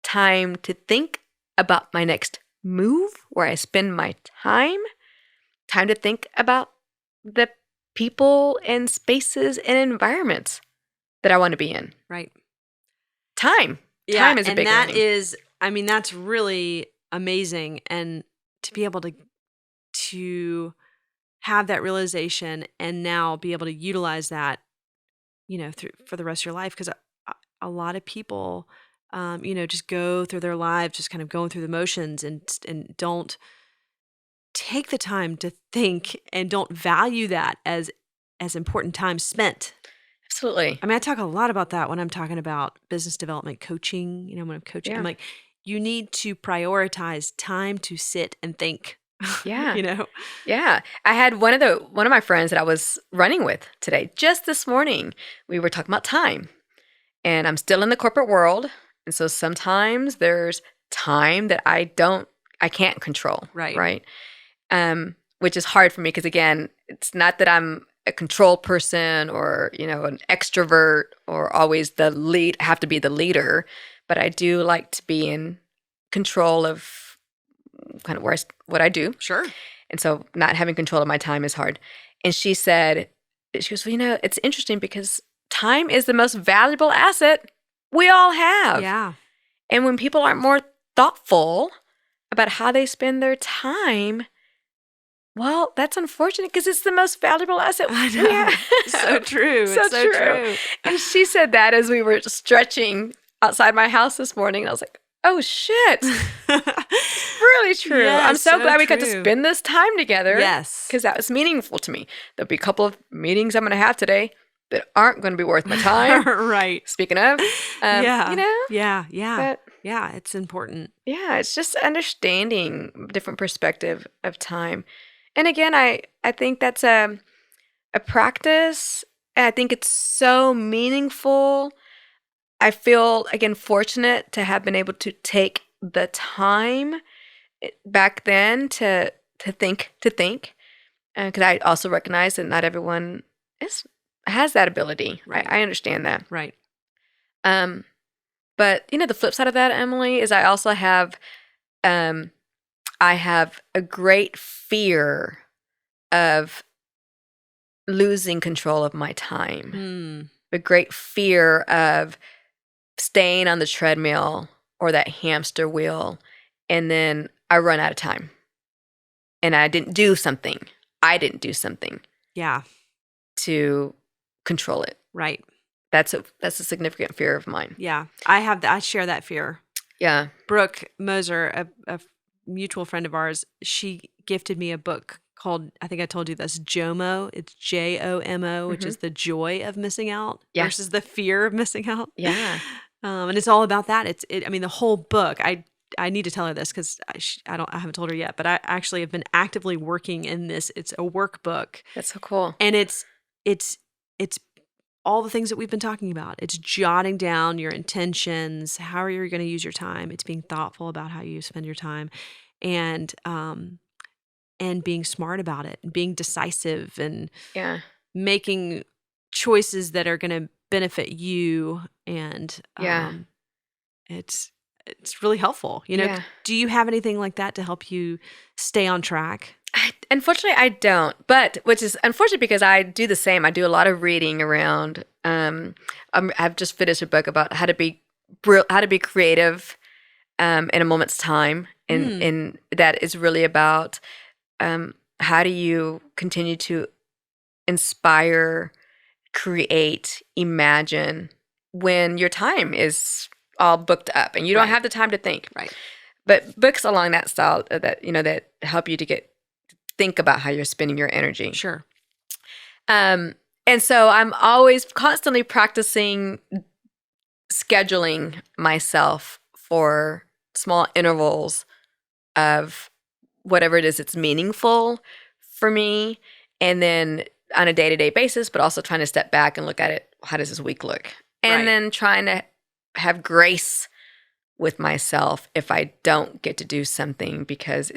Time to think about my next move, where I spend my time. Time to think about the people and spaces and environments that I want to be in. Right. Time. Yeah. Time is a big And learning. that's really amazing. And to be able to have that realization and now be able to utilize that, for the rest of your life. Because a lot of people, just go through their lives, just kind of going through the motions and don't take the time to think and don't value that as important time spent. Absolutely. I mean, I talk a lot about that when I'm talking about business development coaching. When I'm coaching, Yeah. I'm like, you need to prioritize time to sit and think. Yeah. You know? Yeah. I had one of my friends that I was running with today, just this morning. We were talking about time. And I'm still in the corporate world. And so sometimes there's time that I can't control. Right. Right. Which is hard for me because, again, it's not that I'm a control person or, an extrovert or always have to be the leader, but I do like to be in control of kind of what I do. Sure. And so not having control of my time is hard. And she goes, well, it's interesting because time is the most valuable asset we all have. Yeah. And when people aren't more thoughtful about how they spend their time, well, that's unfortunate because it's the most valuable asset we have. So true. So It's so true. And she said that as we were stretching outside my house this morning. And I was like, oh, shit. really true. I'm Yes, so so glad we got to true. spend this time together. Yes. Because that was meaningful to me. There'll be a couple of meetings I'm going to have today that aren't going to be worth my time. Right. Speaking of, Yeah. you know, Yeah. Yeah. but Yeah. It's important. yeah, it's just understanding different perspective of time. And again, I think that's a practice. And I think it's so meaningful. I feel, again, fortunate to have been able to take the time back then to think, because I also recognize that not everyone has that ability. Right. I understand that. Right. Um, but the flip side of that, Emily, is um, I have a great fear of losing control of my time. Hmm. A great fear of staying on the treadmill or that hamster wheel, and then I run out of time, and I didn't do something. Yeah. To control it. Right. That's a significant fear of mine. Yeah. I share that fear. Yeah. Brooke Moser, a mutual friend of ours, she gifted me a book called, I think I told you this, JOMO. It's JOMO, which is the joy of missing out Yeah. versus the fear of missing out. Yeah. And it's all about that. I mean, the whole book, I need to tell her this because I haven't told her yet, but I actually have been actively working in this. It's a workbook. That's so cool. And it's all the things that we've been talking about. It's jotting down your intentions, how are you going to use your time. It's being thoughtful about how you spend your time, and being smart about it, and being decisive, and Yeah. making choices that are going to benefit you. And Yeah. it's really helpful. Yeah. Do you have anything like that to help you stay on track? Unfortunately, I don't. But which is unfortunate because I do the same. I do a lot of reading around. I've just finished a book about how to be creative in a moment's time, and that is really about how do you continue to inspire, create, imagine when your time is all booked up and you don't Right. have the time to think. Right. But books along that style that help you to think about how you're spending your energy. Sure. And so I'm always constantly practicing scheduling myself for small intervals of whatever it is that's meaningful for me, and then on a day-to-day basis, but also trying to step back and look at it. How does this week look? And Right. then trying to have grace with myself if I don't get to do something because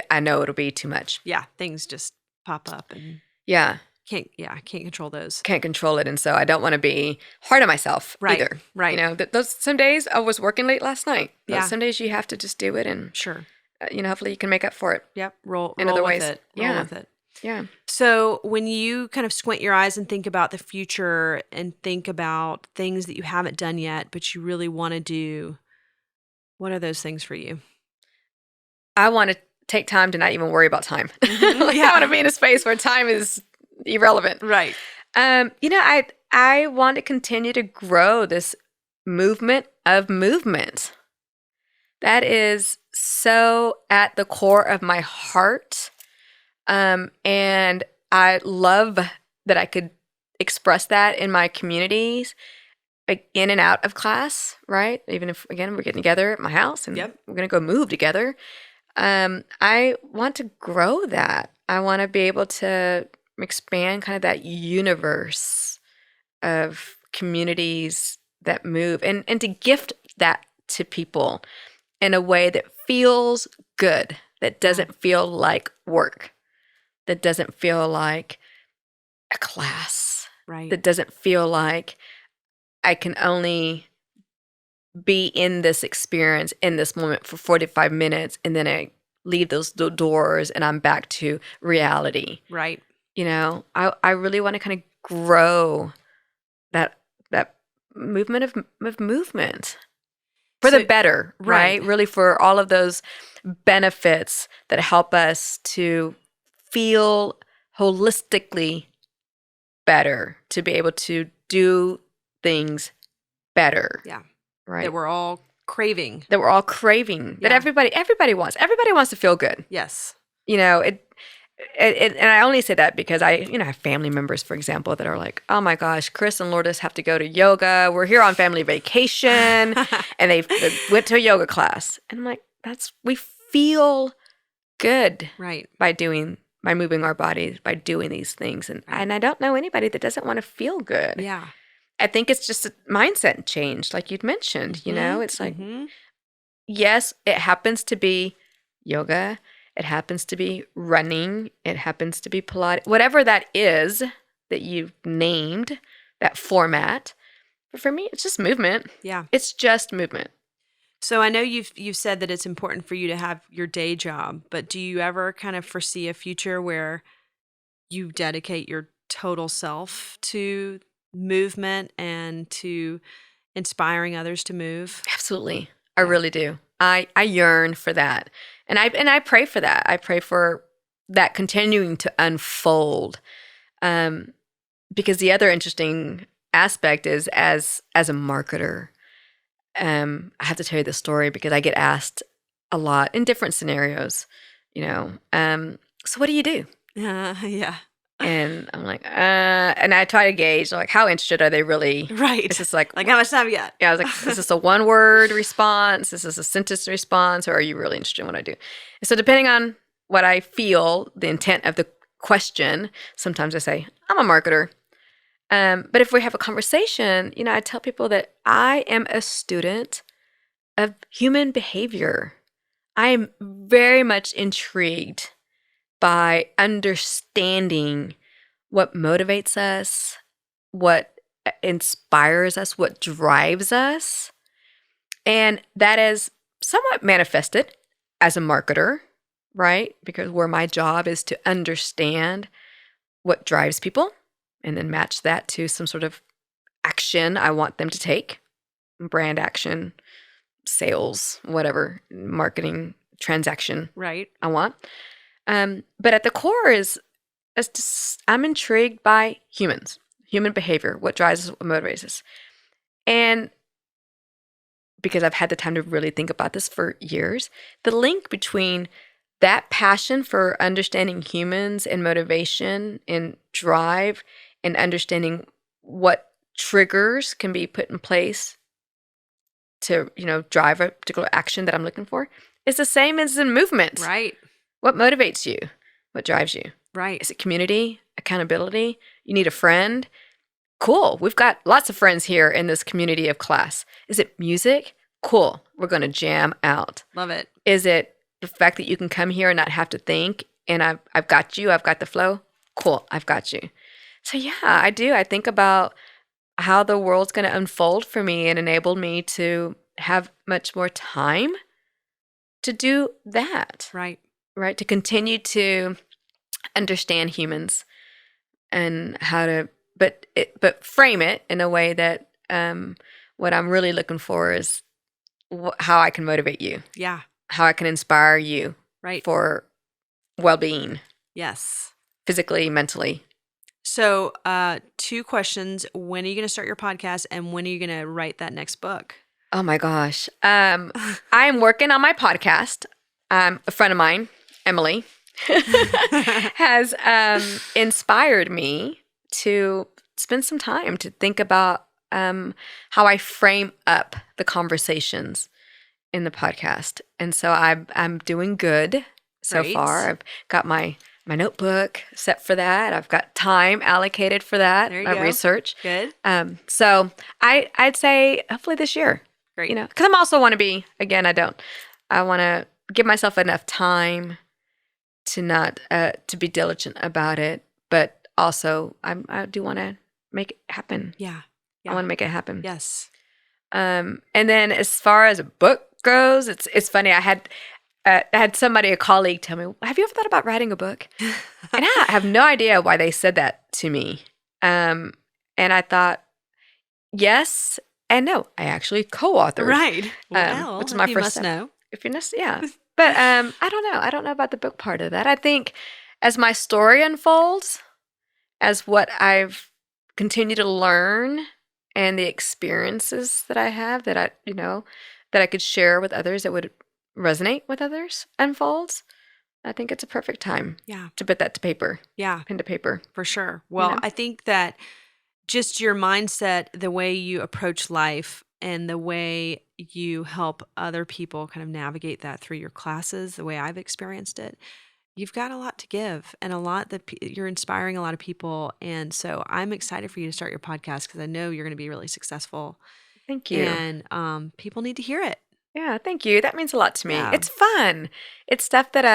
I know it'll be too much. Yeah. Things just pop up and Yeah. can't control those. Can't control it. And so I don't want to be hard on myself Right. either. Right. Those some days I was working late last night. Yeah. Some days you have to just do it and, Sure. hopefully you can make up for it. Yep. Roll in other with ways. it. Yeah. Roll with it. Yeah. So when you kind of squint your eyes and think about the future and think about things that you haven't done yet, but you really want to do, what are those things for you? I want to take time to not even worry about time. Mhm. I want to be in a space where time is irrelevant. Right. I want to continue to grow this movement of movement. That is so at the core of my heart. And I love that I could express that in my communities, like in and out of class, right? Even if, again, we're getting together at my house and Yep. we're going to go move together. I want to grow that. I want to be able to expand kind of that universe of communities that move and to gift that to people in a way that feels good, that doesn't feel like work, that doesn't feel like a class, Right. that doesn't feel like I can only be in this experience in this moment for 45 minutes and then I leave those doors and I'm back to reality. Right. I really want to kind of grow that movement of movement for the better, right? Really for all of those benefits that help us to feel holistically better, to be able to do things better. Yeah. Right. That we're all craving. that we're all craving, that Yeah. everybody wants. Everybody wants to feel good. Yes. You know, and I only say that because I have family members, for example, that are like, oh my gosh, Chris and Lourdes have to go to yoga. We're here on family vacation. And they went to a yoga class. And I'm like, we feel good Right. by moving our bodies, by doing these things. And I don't know anybody that doesn't want to feel good. Yeah. I think it's just a mindset change, like you'd mentioned, it's like, yes, it happens to be yoga. It happens to be running. It happens to be Pilates, whatever that is that you've named, that format. But for me, it's just movement. Yeah. It's just movement. So I know you've said that it's important for you to have your day job, but do you ever kind of foresee a future where you dedicate your total self to movement and to inspiring others to move? Absolutely. I really do. I yearn for that. And I pray for that. I pray for that continuing to unfold. Because the other interesting aspect is as a marketer, I have to tell you this story because I get asked a lot in different scenarios, so what do you do? Yeah. And I'm like, and I try to gauge, like, how interested are they really? Right. Is this like how much time you got? Yeah, I was like, is this a one-word response? Is this a sentence response? Or are you really interested in what I do? And so depending on what I feel, the intent of the question, sometimes I say, I'm a marketer. But if we have a conversation, I tell people that I am a student of human behavior. I am very much intrigued by understanding what motivates us, what inspires us, what drives us. And that is somewhat manifested as a marketer, right? Because where my job is to understand what drives people and then match that to some sort of action I want them to take, brand action, sales, whatever, marketing transaction Right. I want. But at the core is just, I'm intrigued by humans, human behavior, what drives us, what motivates us. And because I've had the time to really think about this for years, the link between that passion for understanding humans and motivation and drive and understanding what triggers can be put in place to, drive a particular action that I'm looking for is the same as in movement. Right. What motivates you? What drives you? Right. Is it community, accountability? You need a friend? Cool. We've got lots of friends here in this community of class. Is it music? Cool. We're going to jam out. Love it. Is it the fact that you can come here and not have to think and I've got you, I've got the flow? Cool. I've got you. So yeah, I do. I think about how the world's going to unfold for me and enable me to have much more time to do that. Right. Right. To continue to understand humans and how to, but frame it in a way that what I'm really looking for is how I can motivate you. Yeah. How I can inspire you. Right. For well-being. Yes. Physically, mentally. So, 2 questions. When are you going to start your podcast and when are you going to write that next book? Oh my gosh. I am working on my podcast. A friend of mine, Emily, has inspired me to spend some time to think about how I frame up the conversations in the podcast. And so I'm doing good so Great. far. I've got my notebook set for that. I've got time allocated for that. There you my go. research. Good. So I'd say hopefully this year. Great. Because I'm also want to be, again, I want to give myself enough time to not, to be diligent about it, but also I do want to make it happen. Yeah. I want to make it happen. Yes. And then as far as a book goes, it's funny. I had somebody, a colleague, tell me, "Have you ever thought about writing a book?" And I have no idea why they said that to me. And I thought, yes and no. I actually co-authored, Right. Well, which is my you first must step. know. If you're not, yeah. But I don't know. I don't know about the book part of that. I think as my story unfolds, as what I've continued to learn and the experiences that I have, that that I could share with others that would resonate with others unfolds, I think it's a perfect time Yeah. to put that to paper, Yeah, pen to paper. for sure. You Well, know? I think that just your mindset, the way you approach life and the way you help other people kind of navigate that through your classes, the way I've experienced it, you've got a lot to give and a lot that you're inspiring a lot of people. And so I'm excited for you to start your podcast because I know you're going to be really successful Thank you. and people need to hear it. Yeah, thank you. That means a lot to me. Yeah. It's fun. It's stuff that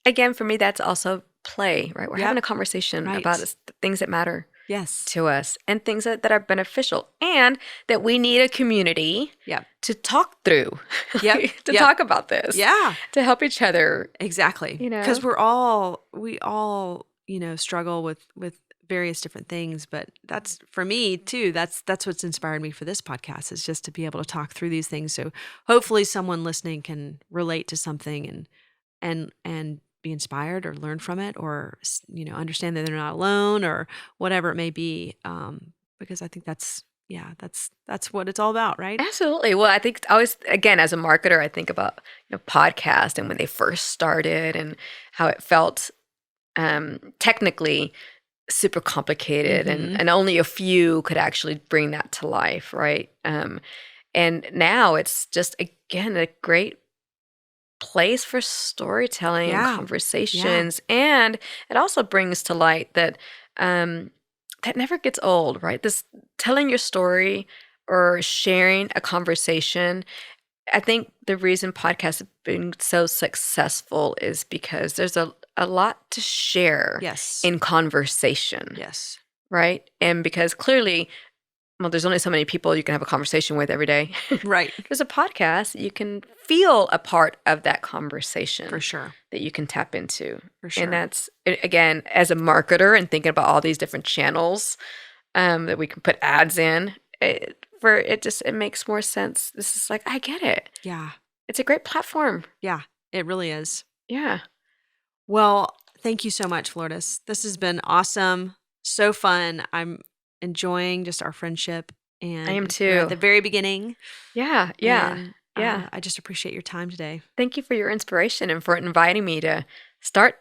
again, for me, that's also play, right? We're having Yep. a conversation Right. about things that matter Yes. to us and things that are beneficial, and that we need a community Yep. to talk through, Yep. to Yep. talk about this, Yeah. to help each other, Exactly. you Because know? we all, struggle with various different things, but that's for me too. That's what's inspired me for this podcast is just to be able to talk through these things. So hopefully someone listening can relate to something and be inspired or learn from it or understand that they're not alone or whatever it may be. Because I think that's what it's all about, right? Absolutely. Well, I think always, again, as a marketer, I think about podcast and when they first started and how it felt technically super complicated, Mm-hmm. and only a few could actually bring that to life, right? And now it's just, again, a great place for storytelling and Yeah. conversations. And it also brings to light that that never gets old, right? This telling your story or sharing a conversation. I think the reason podcasts have been so successful is because there's a lot to share Yes. in conversation, Yes. right? And because clearly, well, there's only so many people you can have a conversation with every day. Right. There's a podcast, you can feel a part of that conversation For sure. that you can tap into. For sure. And that's, again, as a marketer and thinking about all these different channels that we can put ads in, it makes more sense. This is like, I get it. Yeah. It's a great platform. Yeah. It really is. Yeah. Well, thank you so much, Lourdes. This has been awesome. So fun. I'm enjoying just our friendship and I am we're at too. the very beginning. Yeah. Yeah. And, Yeah. I just appreciate your time today. Thank you for your inspiration and for inviting me to start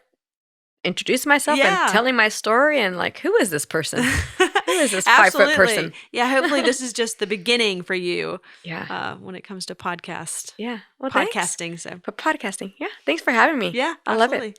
introducing myself Yeah. and telling my story and like, who is this person? Who is this 5-foot person? Yeah. Hopefully this is just the beginning for you. Yeah. When it comes to podcast. Yeah. Well, Podcasting. thanks So for podcasting. Yeah. Thanks for having me. yeah, I love it. absolutely.